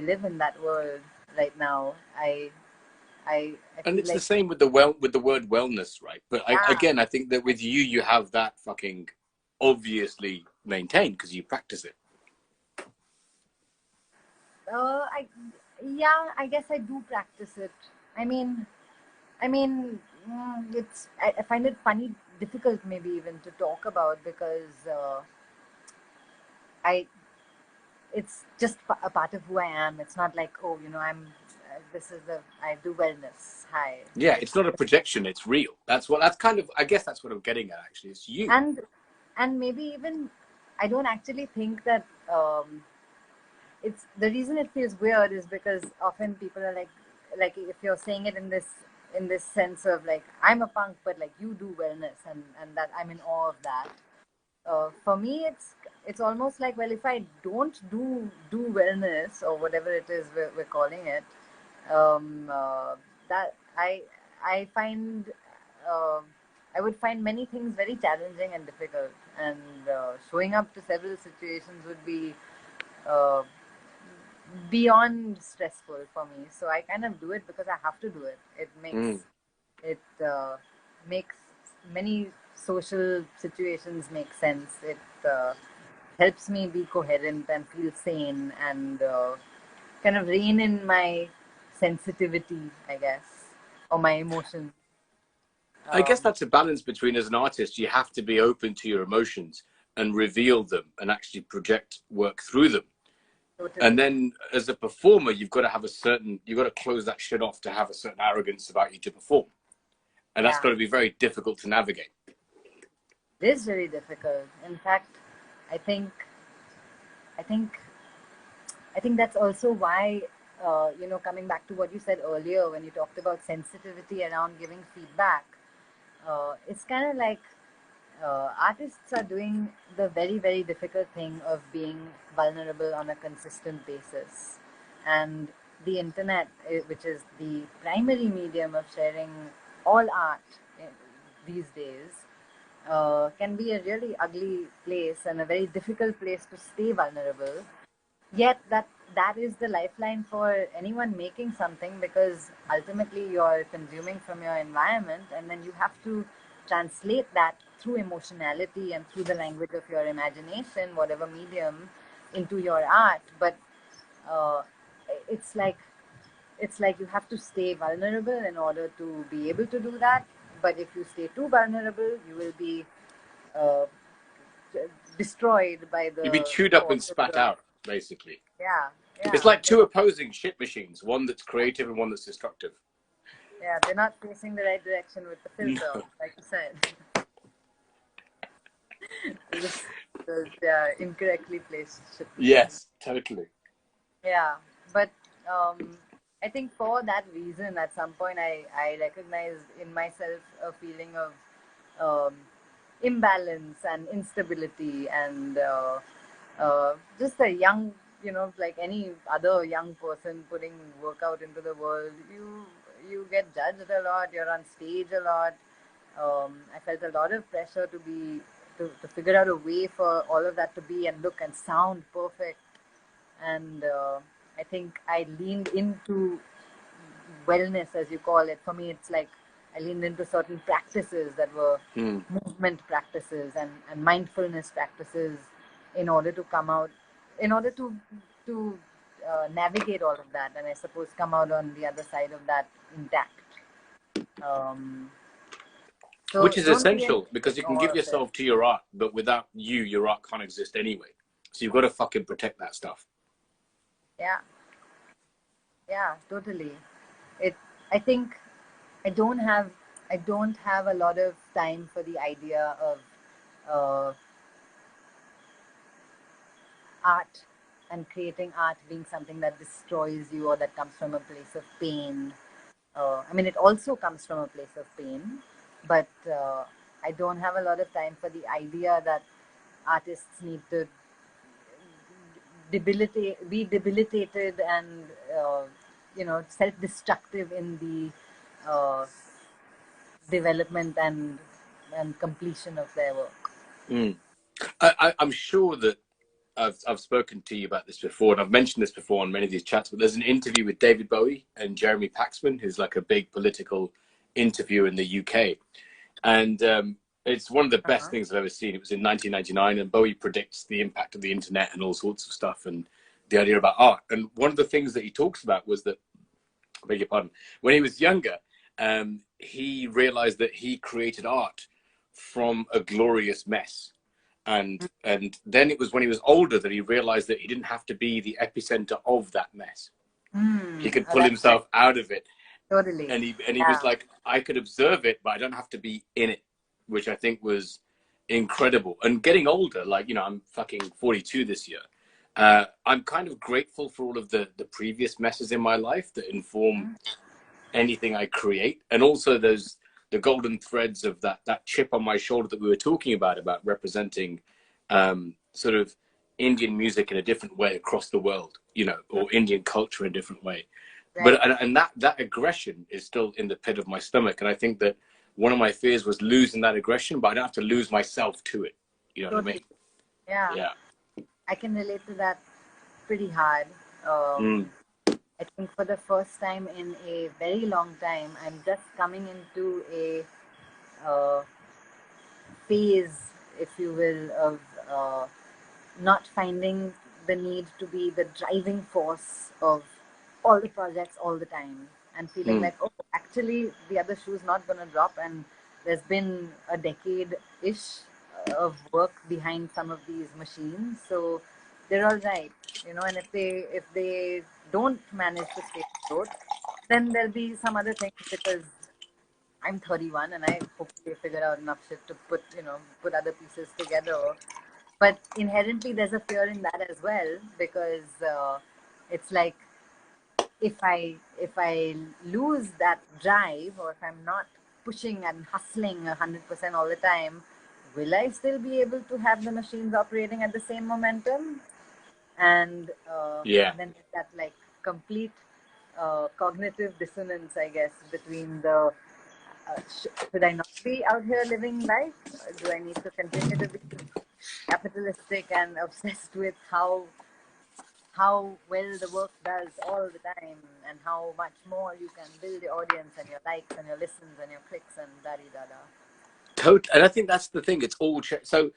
live in that world right now. And feel it's like the same with the word wellness, right? But yeah. I think that with you have that fucking obviously maintained because you practice it. I guess I do practice it. I mean, I find it difficult maybe even to talk about because I it's just a part of who I am. It's not like, oh, I do wellness. Hi. Yeah, it's not a projection; it's real. That's kind of. I guess that's what I'm getting at. Actually, it's you. And maybe even I don't actually think that it's the reason it feels weird is because often people are like if you're saying it in this sense of like I'm a punk, but like you do wellness and that I'm in awe of that. For me, it's almost like, well, if I don't do wellness or whatever it is we're calling it, that I find uh, I would find many things very challenging and difficult, and showing up to several situations would be uh, beyond stressful for me. So I kind of do it because I have to do it. It makes many social situations make sense. It helps me be coherent and feel sane and kind of rein in my sensitivity, I guess, or my emotions. I guess that's a balance between, as an artist, you have to be open to your emotions and reveal them and actually project work through them. Totally. And then as a performer, you've got to close that shit off to have a certain arrogance about you to perform. And that's got to be very difficult to navigate. It is very difficult. In fact, I think that's also why, coming back to what you said earlier when you talked about sensitivity around giving feedback, it's kind of like artists are doing the very, very difficult thing of being vulnerable on a consistent basis. And the internet, which is the primary medium of sharing all art these days, can be a really ugly place and a very difficult place to stay vulnerable. Yet that is the lifeline for anyone making something, because ultimately you're consuming from your environment and then you have to translate that through emotionality and through the language of your imagination, whatever medium, into your art. But uh, it's like you have to stay vulnerable in order to be able to do that. But if you stay too vulnerable, you will be uh, destroyed by You'd be the chewed up and forces spat of, out, basically. yeah. It's like two opposing shit machines, one that's creative and one that's destructive. Yeah, they're not facing the right direction with the filter, like you said. They're incorrectly placed shit machines. Yes, totally. Yeah, but I think for that reason, at some point, I recognized in myself a feeling of imbalance and instability, and just a young, like any other young person putting workout into the world, you get judged a lot. You're on stage a lot. I felt a lot of pressure to figure out a way for all of that to be and look and sound perfect. And I think I leaned into wellness, as you call it. For me, it's like I leaned into certain practices that were movement practices and mindfulness practices in order to come out, in order to navigate all of that, and I suppose come out on the other side of that intact. So which is essential, because you can give yourself to your art, but without you, your art can't exist anyway. So you've got to fucking protect that stuff. Yeah, totally. I think I don't have a lot of time for the idea of uh, art and creating art being something that destroys you or that comes from a place of pain. I mean, it also comes from a place of pain, but I don't have a lot of time for the idea that artists need to be debilitated and self-destructive in the development and completion of their work. I'm sure that I've spoken to you about this before, and I've mentioned this before on many of these chats, but there's an interview with David Bowie and Jeremy Paxman, who's like a big political interviewer in the UK. And it's one of the best things I've ever seen. It was in 1999, and Bowie predicts the impact of the internet and all sorts of stuff, and the idea about art. And one of the things that he talks about was that, I beg your pardon, when he was younger, he realized that he created art from a glorious mess. And then it was when he was older that he realized that he didn't have to be the epicenter of that mess. He could pull himself out of it. Totally. And he was like, I could observe it, but I don't have to be in it, which I think was incredible. And getting older, like, I'm fucking 42 this year. I'm kind of grateful for all of the previous messes in my life that inform anything I create. And also the golden threads of that chip on my shoulder that we were talking about representing sort of Indian music in a different way across the world, or Indian culture in a different way. Right. But and that aggression is still in the pit of my stomach. And I think that one of my fears was losing that aggression, but I don't have to lose myself to it. You know what I mean? Yeah. I can relate to that pretty hard. I think for the first time in a very long time, I'm just coming into a phase, if you will, of not finding the need to be the driving force of all the projects all the time, and feeling like, oh, actually the other shoe's not going to drop, and there's been a decade-ish of work behind some of these machines, so they're all right, and if they don't manage to stay afloat, then there'll be some other things, because I'm 31 and I hopefully figure out enough shit to put other pieces together. But inherently there's a fear in that as well, because it's like, if I lose that drive, or if I'm not pushing and hustling 100% all the time, will I still be able to have the machines operating at the same momentum? And then that like complete cognitive dissonance, I guess, between the should I not be out here living life? Do I need to continue to be capitalistic and obsessed with how well the work does all the time, and how much more you can build your audience and your likes and your listens and your clicks and da-di-da-da. And I think that's the thing. It's all so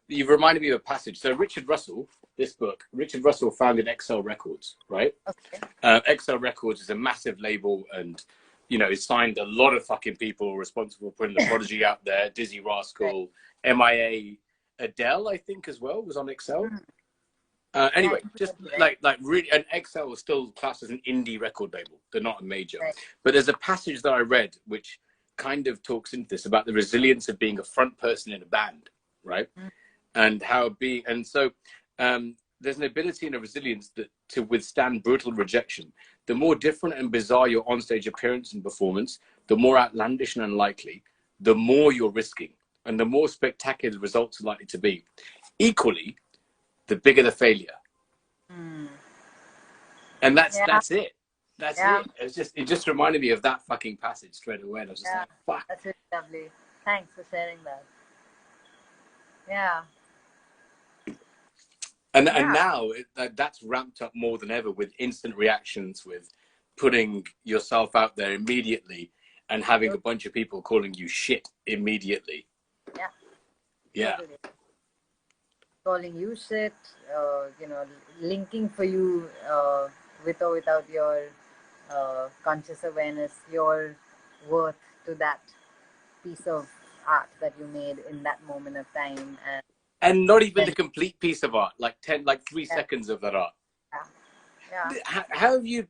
you've reminded me of a passage. So Richard Russell founded XL Records, right? Okay. XL Records is a massive label, and he signed a lot of fucking people responsible for putting the Prodigy out there. Dizzy Rascal, right. MIA, Adele, I think as well was on XL. Anyway, just like really, and XL was still classed as an indie record label. They're not a major. Right. But there's a passage that I read which kind of talks into this about the resilience of being a front person in a band, right? And so there's an ability and a resilience to withstand brutal rejection. The more different and bizarre your onstage appearance and performance, the more outlandish and unlikely, the more you're risking, and the more spectacular the results are likely to be. Equally, the bigger the failure. And that's it. That's it. It just reminded me of that fucking passage straight away. And I was just like, fuck. That's really lovely. Thanks for sharing that. Yeah. And now that's ramped up more than ever with instant reactions, with putting yourself out there immediately and having a bunch of people calling you shit immediately. Yeah. Yeah. Totally. Calling you shit, linking for you with or without your conscious awareness, your worth to that piece of art that you made in that moment of time, and not even the complete piece of art, like 3 seconds of that art. Yeah. How have you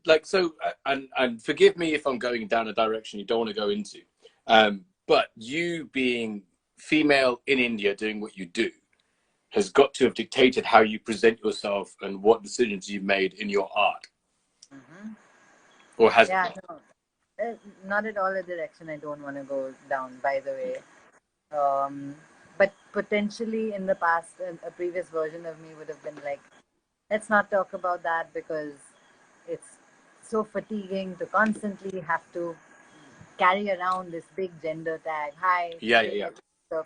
and forgive me if I'm going down a direction you don't want to go into, but you being female in India doing what you do has got to have dictated how you present yourself and what decisions you've made in your art. Mm-hmm. Or has Yeah, it? no, not at all a direction I don't want to go down, by the way. But potentially in the past, a previous version of me would have been like, let's not talk about that because it's so fatiguing to constantly have to carry around this big gender tag. Hi, Yeah,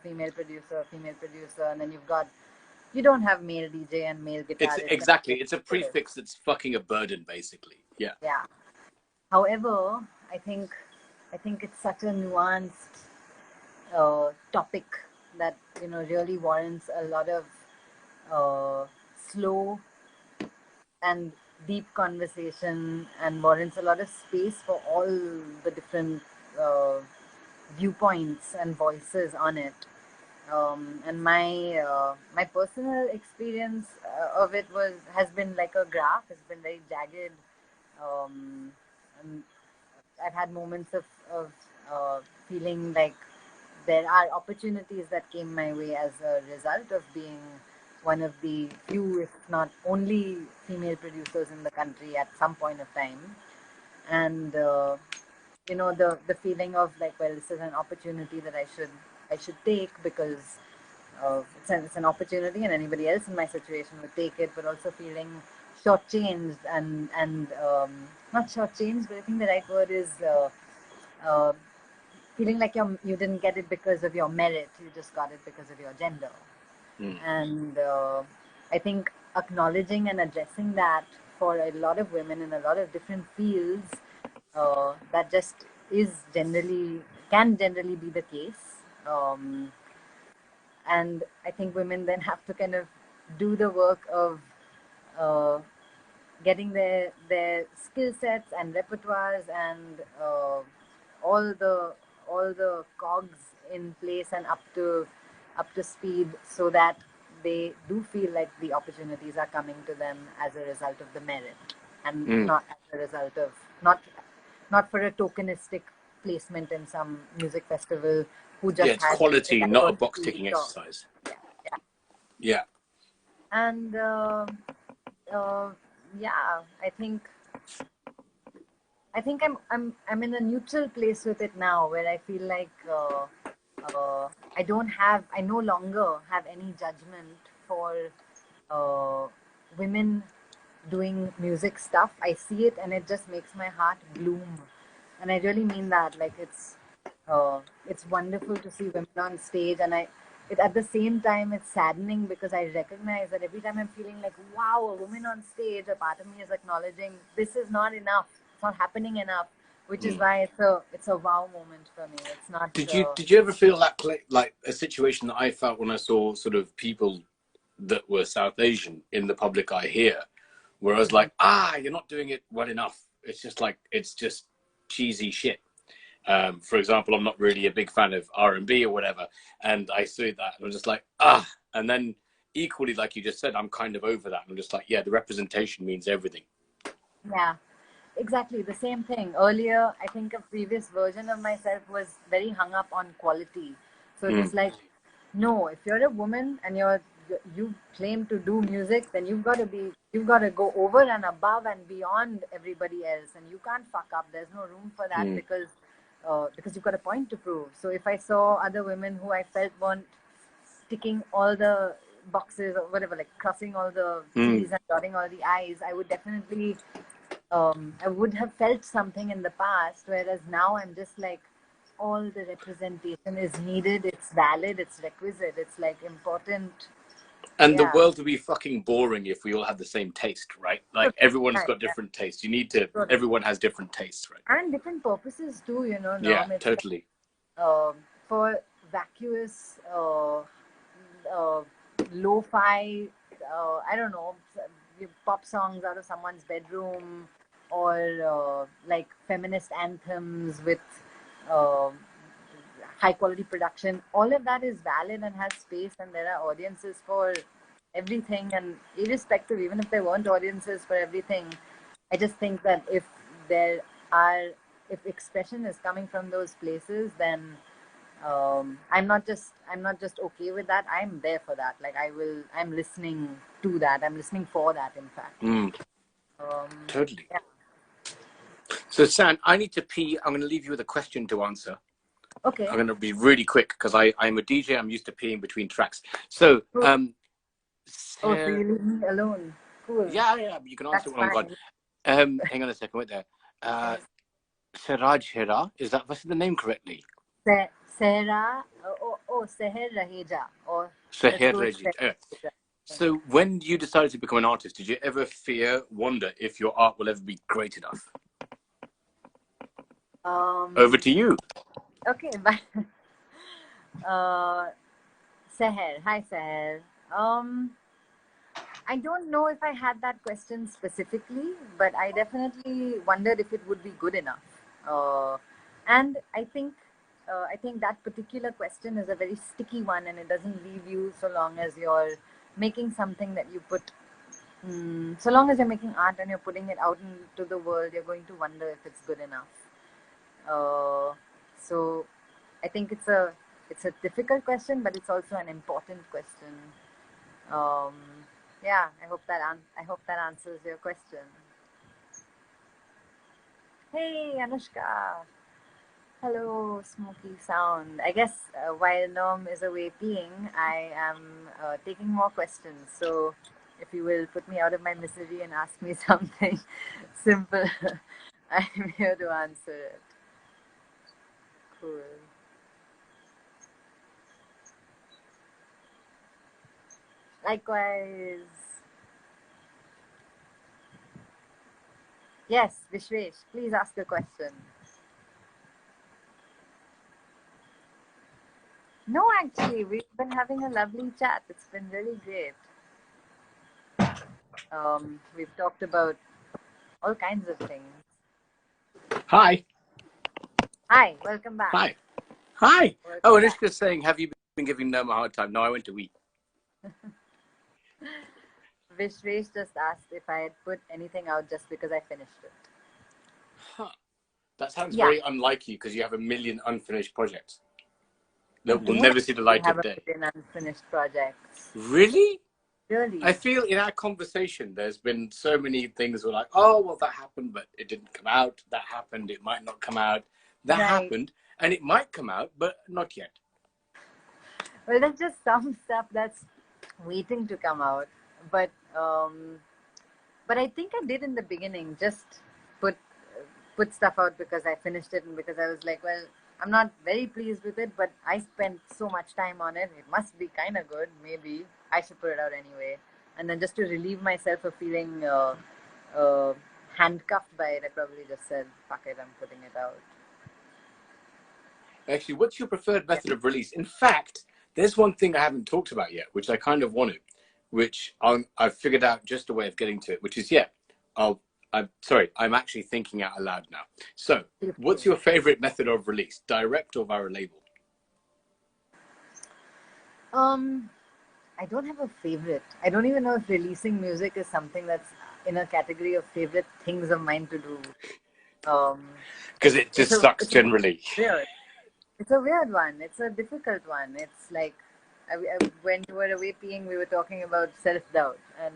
female producer, female producer, and then you don't have male DJ and male It's guitarist. exactly. It's a prefix that's fucking a burden, basically. Yeah. Yeah. However, I think it's such a nuanced topic that really warrants a lot of slow and deep conversation and warrants a lot of space for all the different uh, viewpoints and voices on it. And my personal experience of it has been like a graph. It's been very jagged. And I've had moments of feeling like there are opportunities that came my way as a result of being one of the few, if not only, female producers in the country at some point of time. And the feeling of like, well, this is an opportunity that I should take because it's an opportunity, and anybody else in my situation would take it, but also feeling shortchanged and not shortchanged, but I think the right word is uh, feeling like you didn't get it because of your merit, you just got it because of your gender. And I think acknowledging and addressing that for a lot of women in a lot of different fields, that just can generally be the case. And I think women then have to kind of do the work of uh, getting their skill sets and repertoires and all the cogs in place and up to speed, so that they do feel like the opportunities are coming to them as a result of the merit, and not as a result of not for a tokenistic placement in some music festival who Yeah, just it's has the quality, not a box diversity. ticking So, exercise. yeah. Yeah. And uh, yeah, I think I'm in a neutral place with it now, where I feel like I no longer have any judgment for uh, women doing music stuff. I see it and it just makes my heart bloom, and I really mean that. Like it's wonderful to see women on stage, and at the same time it's saddening because I recognize that every time I'm feeling like, wow, a woman on stage, a part of me is acknowledging this is not enough, it's not happening enough, which is why it's a wow moment for me. It's not. Did you ever feel that like a situation that I felt when I saw sort of people that were South Asian in the public eye here, where I was like, you're not doing it well enough. It's just like, it's just cheesy shit. For example, I'm not really a big fan of R&B or whatever, and I see that and I'm just like, and then equally, like you just said, I'm kind of over that. I'm just like, yeah, the representation means everything. Yeah, exactly the same thing. Earlier, I think a previous version of myself was very hung up on quality. So it was like, no, if you're a woman and you claim to do music, then you've got to go over and above and beyond everybody else, and you can't fuck up. There's no room for that because you've got a point to prove. So if I saw other women who I felt weren't ticking all the boxes or whatever, like crossing all the T's and dotting all the I's, I would definitely I would have felt something in the past, whereas now I'm just like, all the representation is needed, it's valid, it's requisite, it's like important. And the Yeah. world would be fucking boring if we all had the same taste, right? Like everyone's got different tastes. Everyone has different tastes, right? And different purposes too, Yeah, Norm. It's totally. for vacuous, lo-fi, I don't know, pop songs out of someone's bedroom, or like feminist anthems with uh, high quality production. All of that is valid and has space, and there are audiences for everything. And irrespective, even if there weren't audiences for everything, I just think that there are, if expression is coming from those places, then I'm not just okay with that. I'm there for that. Like I'm listening to that. I'm listening for that, in fact. Totally. Yeah. So, San, I need to pee. I'm going to leave you with a question to answer. Okay. I'm going to be really quick because I'm a DJ. I'm used to peeing between tracks. So, Cool. Oh, so Ser- you leave me alone. Cool. yeah, you can answer That's it when I'm fine. gone. Hang on a second, wait there. Siraj Hira, is that the name correctly? Sehra. Seher Raheja. Or let's Seher go with Rajit. Seher. So when you decided to become an artist, did you ever wonder if your art will ever be great enough? Over to you. Okay, bye. Seher. Hi, Seher. I don't know if I had that question specifically, but I definitely wondered if it would be good enough. And I think that particular question is a very sticky one, and it doesn't leave you so long as you're making something that you put. So long as you're making art and you're putting it out into the world, you're going to wonder if it's good enough. So I think it's a difficult question, but it's also an important question. Yeah, I hope that answers your question. Hey, Anushka. Hello, Smoky Sound. I guess while Nerm is away peeing, I am taking more questions. So if you will put me out of my misery and ask me something simple, I'm here to answer it. Cool. Likewise. Yes, Vishwesh, please ask a question. No, actually, we've been having a lovely chat. It's been really great. We've talked about all kinds of things. Hi. Hi, welcome back. Hi. Welcome Oh, back. Anushka's saying, have you been giving them a hard time? No, I went to eat. Vishwesh just asked if I had put anything out just because I finished it. Huh. That sounds Yeah. very unlike you because you have a million unfinished projects that will Don't never see the light have of a day. million unfinished projects. Really? Really? I feel in our conversation, there's been so many things where like, oh, well, that happened, but it didn't come out. That happened, it might not come out. That happened, and it might come out, but not yet. Well, there's just some stuff that's waiting to come out. But I think I did in the beginning just put stuff out because I finished it and because I was like, well, I'm not very pleased with it, but I spent so much time on it. It must be kind of good. Maybe I should put it out anyway. And then just to relieve myself of feeling handcuffed by it, I probably just said, fuck it, I'm putting it out. Actually, what's your preferred method of release? In fact, there's one thing I haven't talked about yet, which I kind of want to, which I've figured out just a way of getting to it, which is, I'm sorry, I'm actually thinking out aloud now. So, what's your favorite method of release, direct or via label? I don't have a favorite. I don't even know if releasing music is something that's in a category of favorite things of mine to do. Because it just sucks generally. Weird. It's a weird one. It's a difficult one. It's like when you were away peeing, we were talking about self-doubt and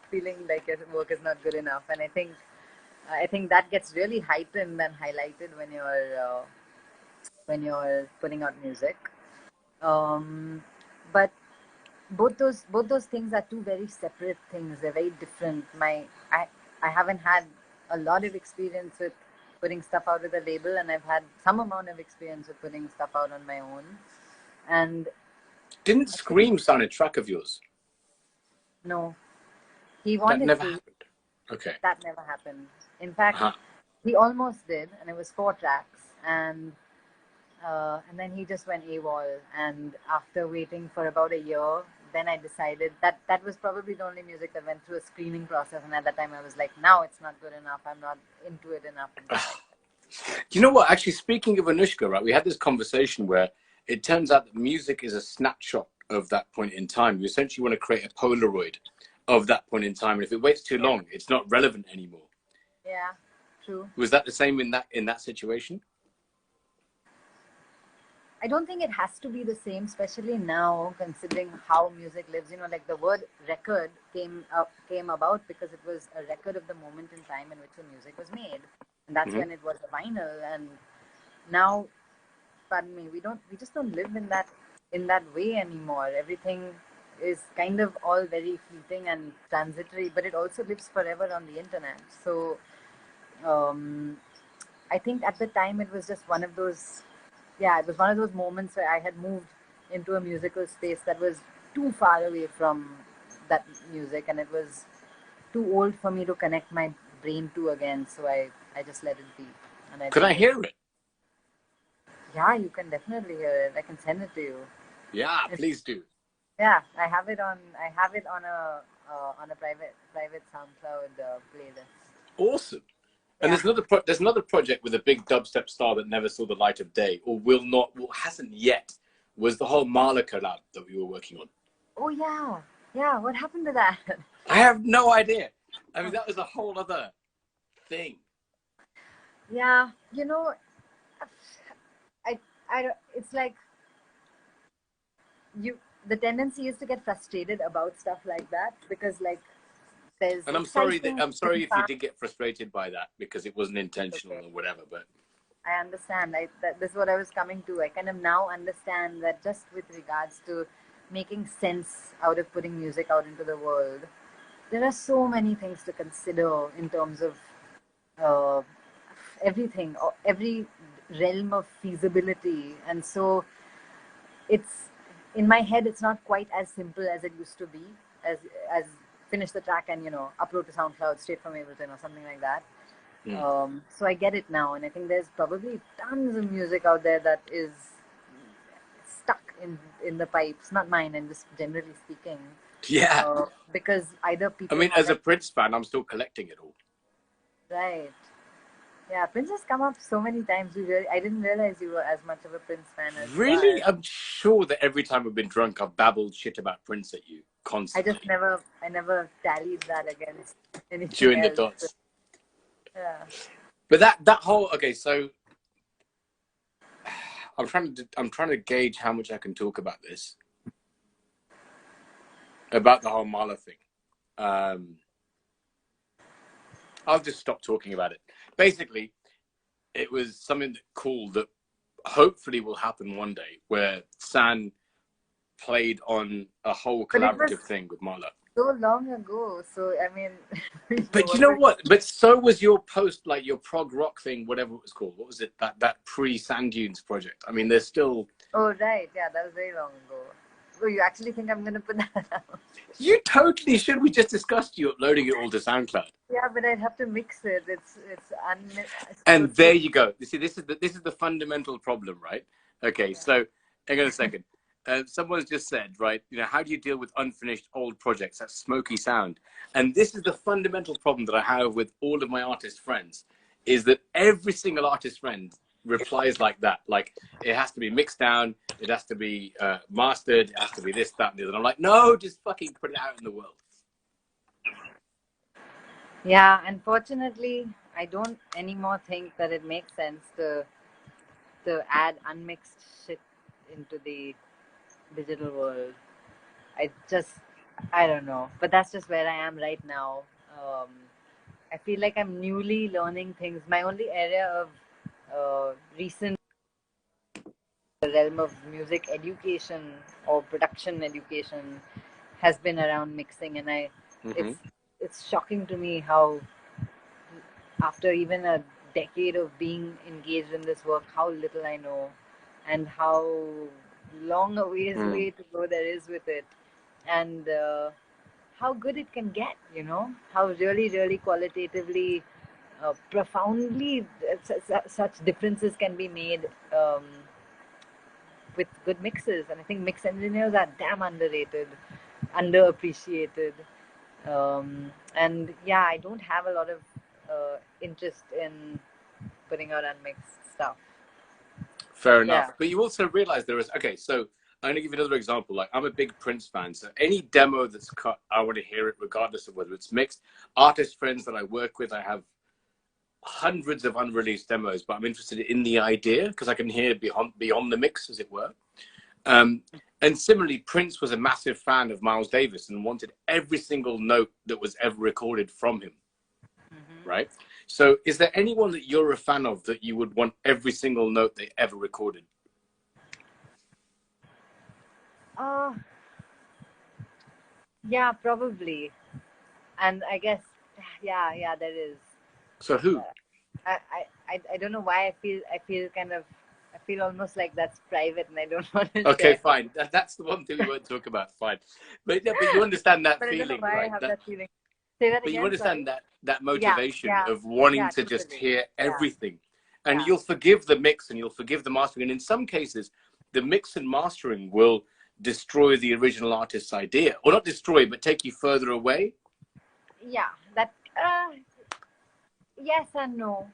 feeling like your work is not good enough. And I think that gets really heightened and highlighted when you're putting out music. But both those things are two very separate things. They're very different. I haven't had a lot of experience with putting stuff out with a label, and I've had some amount of experience with putting stuff out on my own. And didn't Scream sign a track of yours? No, he wanted that never to. Happened. Okay. That never happened. In fact, he almost did, and it was 4 tracks, and then he just went AWOL. And after waiting for about a year, then I decided that was probably the only music that went through a screening process. And at that time, I was like, now it's not good enough. I'm not into it enough. You know what? Actually, speaking of Anushka, right, we had this conversation where it turns out that music is a snapshot of that point in time. You essentially want to create a Polaroid of that point in time. And if it waits too long, it's not relevant anymore. Yeah, true. Was that the same in that situation? I don't think it has to be the same, especially now, considering how music lives. You know, like the word record came about because it was a record of the moment in time in which the music was made, and that's Hmm. when it was a vinyl. And now, pardon me, we just don't live in that way anymore. Everything is kind of all very fleeting and transitory, but it also lives forever on the internet. So um, I think at the time it was just one of those, yeah, it was one of those moments where I had moved into a musical space that was too far away from that music, and it was too old for me to connect my brain to again. So I just let it be, and I Could didn't I listen. hear it? Yeah, you can definitely hear it. I can send it to you. Yeah, It's, please do. yeah, I have it on a private SoundCloud playlist. Awesome. And Yeah. there's another project with a big dubstep star that never saw the light of day, or will not, well, hasn't yet. Was the whole Marla collab that we were working on? Oh yeah, yeah. What happened to that? I have no idea. I mean, that was a whole other thing. Yeah, you know, I don't, it's like you, the tendency is to get frustrated about stuff like that because like there's And exciting I'm sorry moving if you parts. did get frustrated by that because it wasn't intentional Okay, or whatever. But I understand. This is what I was coming to. I kind of now understand that just with regards to making sense out of putting music out into the world, there are so many things to consider in terms of uh, everything, or every realm of feasibility, and so it's in my head. It's not quite as simple as it used to be. As finish the track and upload to SoundCloud straight from Ableton or something like that. mm. So I get it now, and I think there's probably tons of music out there that is stuck in the pipes. Not mine, and just generally speaking, Yeah, because either I people mean, as a haven't. Prince fan, I'm still collecting it all. Right. Yeah, Prince has come up so many times. I didn't realize you were as much of a Prince fan as you Really, are. I'm sure that every time I've been drunk, I've babbled shit about Prince at you constantly I never tallied that against anything during the else. dots. Yeah. But that whole okay, so I'm trying to gauge how much I can talk about this about the whole Marla thing. Um, I'll just stop talking about it. Basically, it was something cool that hopefully will happen one day, where San played on a whole But it was collaborative thing with Marla. so long ago. So I mean, But you what know was? what? But so was your post, like your prog rock thing, whatever it was called. What was it? That pre Sandunes project. I mean, there's still. Oh right, yeah, that was very long ago. Oh, you actually think I'm gonna put that out? You totally should. We just discussed you uploading it all to SoundCloud. Yeah, but I'd have to mix it. So And there you go. You see, this is the fundamental problem, right? Okay, yeah. so hang on a second. Someone's just said, right? You know, how do you deal with unfinished old projects? That smoky sound. And this is the fundamental problem that I have with all of my artist friends, is that every single artist friend replies like that. Like it has to be mixed down, it has to be mastered, it has to be this, that, and the other. And I'm like, no, just fucking put it out in the world. Yeah, unfortunately, I don't anymore think that it makes sense to add unmixed shit into the digital world. I just, I don't know, but that's just where I am right now. Um, I feel like I'm newly learning things. My only area of recent realm of music education or production education has been around mixing, and Mm-hmm. it's it's shocking to me how after even a decade of being engaged in this work, how little I know, and how long a Mm. way to go there is with it, and how good it can get. How really qualitatively, profoundly, such differences can be made with good mixes. And I think mix engineers are damn underrated, underappreciated. And yeah, I don't have a lot of interest in putting out unmixed stuff. Fair enough. Yeah. But you also realize there is, okay, so I'm going to give you another example. Like, I'm a big Prince fan. So any demo that's cut, I want to hear it regardless of whether it's mixed. Artist friends that I work with, I have hundreds of unreleased demos, but I'm interested in the idea because I can hear beyond the mix, as it were. And similarly, Prince was a massive fan of Miles Davis and wanted every single note that was ever recorded from him. Right? So is there anyone that you're a fan of that you would want every single note they ever recorded? Yeah, probably. And I guess, yeah, there is. So who? I don't know why I feel almost like that's private and I don't want to Okay, share. fine. That's the one thing we won't talk about. Fine. But you understand that But feeling, I don't know why right? I have that feeling. Say that But again, you understand sorry? that motivation Yeah, of wanting to totally. just hear everything. And Yeah. you'll forgive the mix and you'll forgive the mastering. And in some cases, the mix and mastering will destroy the original artist's idea. Or not destroy, but take you further away. Yeah, that, yes and no.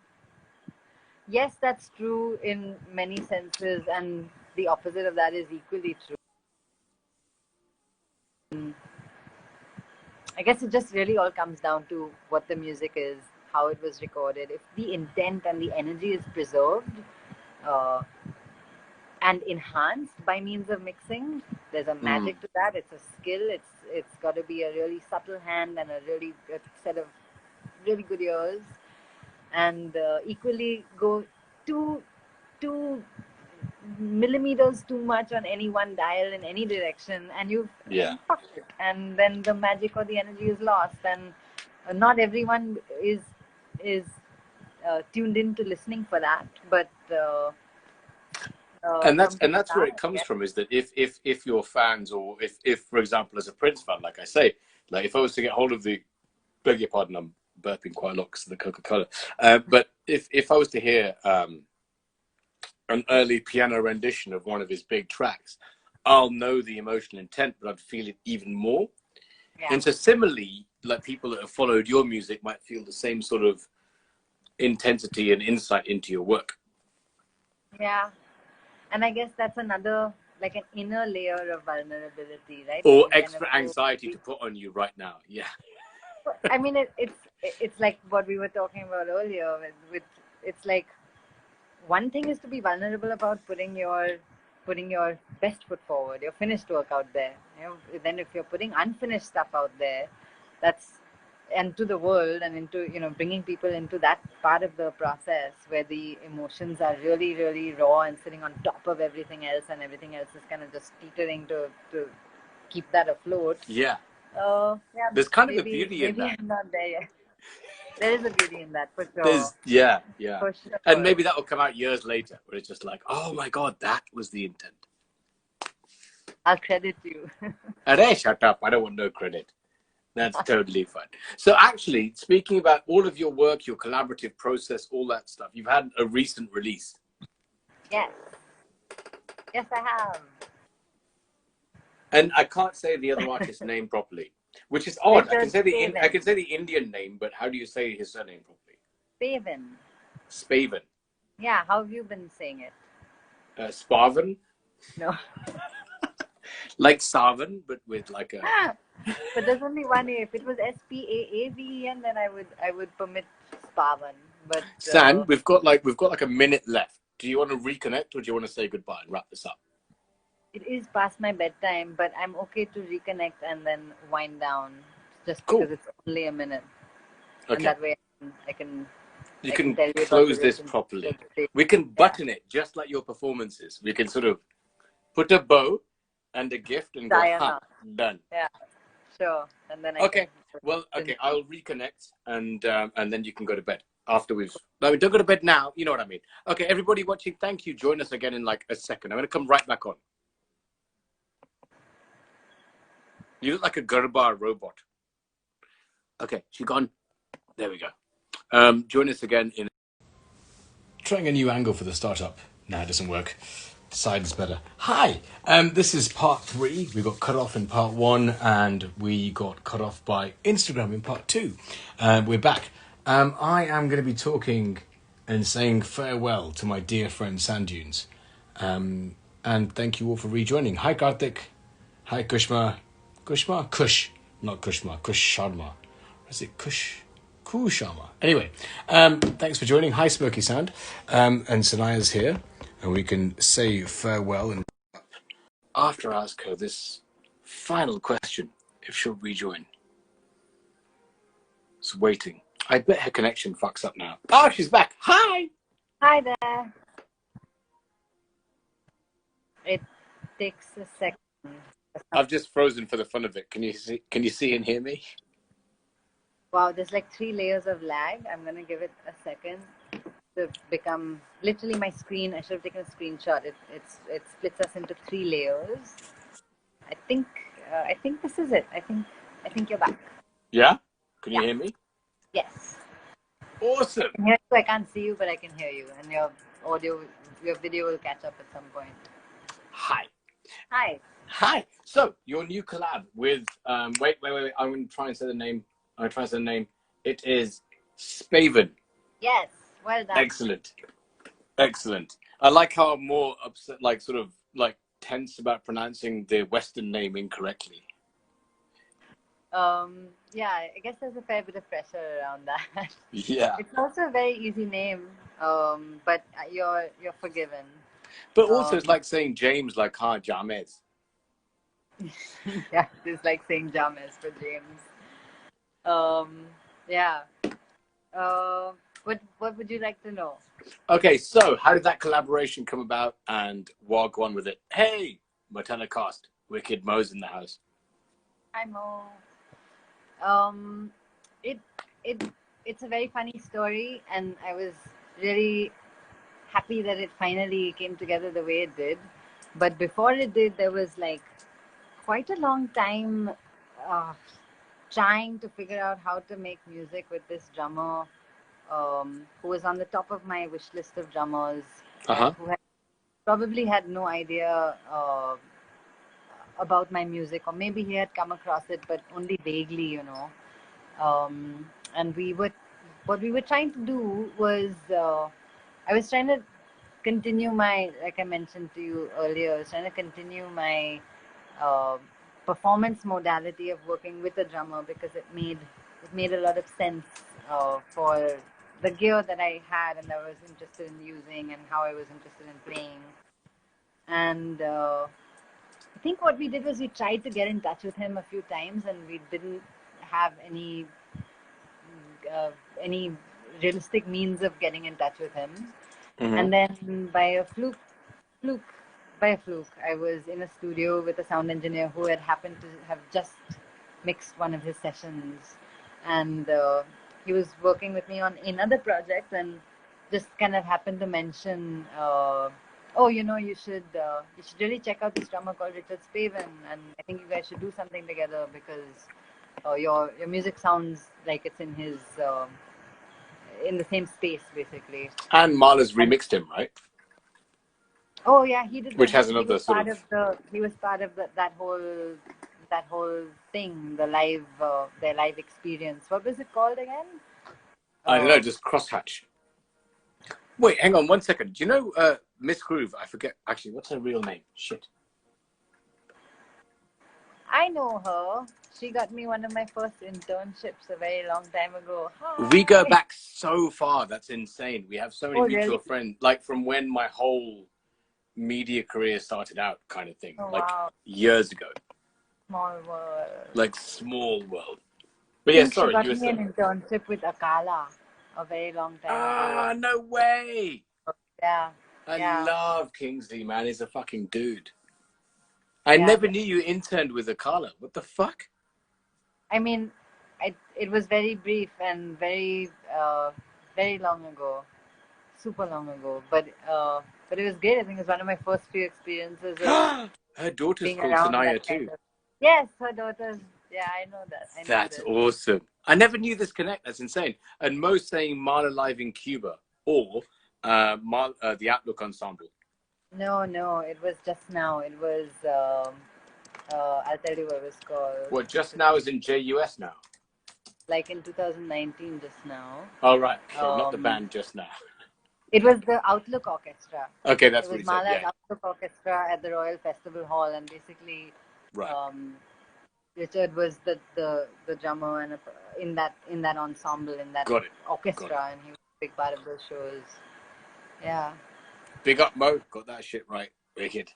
Yes, that's true in many senses, and the opposite of that is equally true. I guess it just really all comes down to what the music is, how it was recorded. If the intent and the energy is preserved and enhanced by means of mixing, there's a magic to that. It's a skill. It's got to be a really subtle hand and a set of really good ears, and equally go two millimeters too much on any one dial in any direction, and you've fucked it, and then the magic or the energy is lost. And not everyone is tuned into listening for that, but and that's where it comes from, is that if you're fans, or if for example, as a Prince fan, like I say, like if I was to get hold of the, beg your pardon, I'm burping quite a lot because of the Coca-Cola, but if I was to hear an early piano rendition of one of his big tracks, I'll know the emotional intent, but I'd feel it even more. And so similarly, like people that have followed your music might feel the same sort of intensity and insight into your work. Yeah. And I guess that's another, like an inner layer of vulnerability, right? Or extra anxiety to put on you right now. Yeah. I mean, it's like what we were talking about earlier with it's like, one thing is to be vulnerable about putting your best foot forward, your finished work out there. You know, then if you're putting unfinished stuff out there, and to the world and into, bringing people into that part of the process where the emotions are really, really raw and sitting on top of everything else, and everything else is kind of just teetering to keep that afloat. Yeah. Yeah. There's kind of a beauty in that. Maybe I'm not there yet. There is a beauty in that, for sure. Yeah. For sure. And maybe that will come out years later, where it's just like, oh my God, that was the intent. I'll credit you. Hey, shut up. I don't want no credit. That's totally fine. So actually, speaking about all of your work, your collaborative process, all that stuff, you've had a recent release. Yes. Yes, I have. And I can't say the other artist's name properly, which is odd. I can say the Indian name, but how do you say his surname properly? Spaven. Spaven. Yeah, how have you been saying it? Spaven? No. Like Savan, but with like a... But there's only one A. If it was Spaaven, then I would permit Spaven. But San, we've got like a minute left. Do you want to reconnect, or do you want to say goodbye and wrap this up? It is past my bedtime, but I'm okay to reconnect and then wind down, just Cool. because it's only a minute. Okay. And that way I can tell you close this properly. We can button it just like your performances. We can sort of put a bow and a gift and go, done. Yeah, sure. And then I'll reconnect and then you can go to bed after we've... No, don't go to bed now. You know what I mean. Okay, everybody watching, thank you. Join us again in like a second. I'm going to come right back on. You look like a Garba robot. Okay, she gone. There we go. Join us again in... Trying a new angle for the startup. No, it doesn't work. Side is better. Hi, this is part 3. We got cut off in part 1, and we got cut off by Instagram in part 2. We're back. I am going to be talking and saying farewell to my dear friend Sandunes. And thank you all for rejoining. Hi, Karthik. Hi, Kushma. Kush, not Kushma. Kush Sharma. Is it Kush? Cool Sharma. Anyway, thanks for joining. Hi, Smoky Sound. And Sanaya's here, and we can say farewell. And after I ask her this final question, if she'll rejoin. It's waiting. I bet her connection fucks up now. Oh, she's back. Hi. Hi there. It takes a second. I've just frozen for the fun of it. Can you see and hear me? Wow, there's like 3 layers of lag. I'm gonna give it a second to become literally my screen. I should have taken a screenshot. It splits us into 3 layers. I think this is it. I think you're back. Yeah? Can you hear me? Yes. Awesome. I can hear you. I can't see you, but I can hear you, and your video will catch up at some point. Hi. Hi. Hi. So your new collab with wait. I'm going to try and say the name. It is Spaven. Yes. Well done. Excellent. I like how I'm more upset, like sort of like tense about pronouncing the Western name incorrectly. Yeah, I guess there's a fair bit of pressure around that. Yeah. It's also a very easy name, but you're forgiven. But also, it's like saying James, like James. Yeah, it's like saying James for James. Yeah. What would you like to know? Okay, so how did that collaboration come about, and walk on with it? Hey, Matana Cost, Wicked Mo's in the house. Hi Mo. It's a very funny story, and I was really happy that it finally came together the way it did. But before it did, there was like quite a long time trying to figure out how to make music with this drummer who was on the top of my wish list of drummers, who probably had no idea about my music, or maybe he had come across it, but only vaguely, you know. And what we were trying to do was, I was trying to continue my, like I mentioned to you earlier, I was trying to continue my performance modality of working with a drummer, because it made a lot of sense for the gear that I had and that I was interested in using and how I was interested in playing. And I think what we did was we tried to get in touch with him a few times, and we didn't have any realistic means of getting in touch with him. Mm-hmm. And then by a fluke, I was in a studio with a sound engineer who had happened to have just mixed one of his sessions, and he was working with me on another project, and just kind of happened to mention, oh, you know, you should really check out this drummer called Richard Spaven, and I think you guys should do something together, because your music sounds like it's in his in the same space, basically. And Marla's remixed him, right? Oh yeah, he did. Which has another sort of. He was part of that whole thing, their live experience. What was it called again? I don't know, just Crosshatch. Wait, hang on 1 second. Do you know Miss Groove? I forget actually. What's her real name? Shit. I know her. She got me one of my first internships a very long time ago. Hi. We go back so far. That's insane. We have so many mutual really? friends. Like from when my whole media career started out, kind of thing. Oh, like wow. years ago. Small world. Like small world. But yeah, sorry. She got me an internship with Akala a very long time ago. Ah, no way. Yeah. I love Kingsley, man. He's a fucking dude. I never knew you interned with Akala. What the fuck? I mean, it was very brief and very long ago, super long ago. But it was great. I think it was one of my first few experiences. Her daughter's called Sanaya too. Yes, her daughter's. Yeah, I know that. That's awesome. I never knew this connect. That's insane. And Mo's saying Marla live in Cuba, or the Outlook Ensemble. No, it was just now. It was. I'll tell you what it was called. What, just now is in JUS now? Like in 2019, just now. Oh, right. Sure, not the band just now. It was the Outlook Orchestra. Okay, that's what he said. It was Mala's yeah. Outlook Orchestra at the Royal Festival Hall, and basically, right. Richard was the drummer and in that ensemble, in that Got it. orchestra, and he was a big part of those shows. Yeah. Big up, Mo. Got that shit right. Wicked.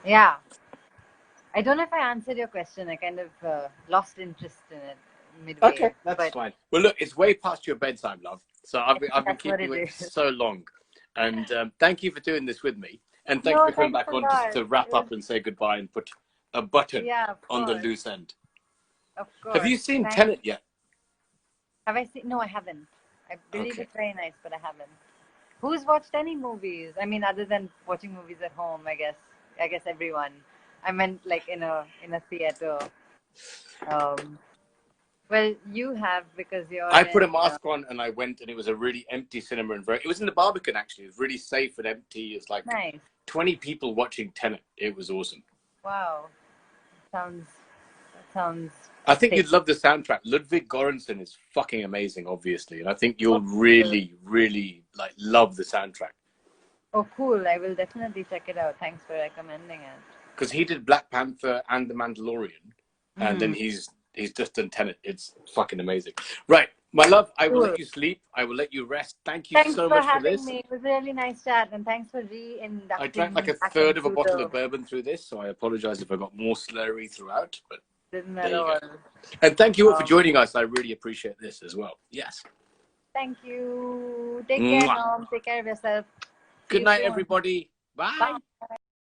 Yeah. I don't know if I answered your question. I kind of lost interest in it midway. Okay, that's fine. Well, look, it's way past your bedtime, love. So I've been keeping you so long. And thank you for doing this with me. And thank you for coming back on to wrap up and say goodbye and put a button on the loose end. Of course. Have you seen Tenet yet? Have I seen? No, I haven't. I believe it's very nice, but I haven't. Who's watched any movies? I mean, other than watching movies at home, I guess everyone. I meant like in a theater. Well, you have, because you're. I put a mask on and I went, and it was a really empty cinema, and it was in the Barbican actually. It was really safe and empty. It's like nice. 20 people watching Tenet. It was awesome. Wow, that sounds. I think you'd love the soundtrack. Ludwig Göransson is fucking amazing, obviously, and I think you'll really, really like love the soundtrack. Oh, cool! I will definitely check it out. Thanks for recommending it. Because he did Black Panther and The Mandalorian, and then he's just done Tenet. It's fucking amazing. Right, my love, I will let you sleep. I will let you rest. Thank you so much for this. Me. It was a really nice chat, and thanks for re-inducting. I drank like a third of a bottle of bourbon through this, so I apologize if I got more slurry throughout. But didn't at all. And thank you all for joining us. I really appreciate this as well. Yes. Thank you. Take care, Norm. Take care of yourself. Good night, everybody. Bye. Bye.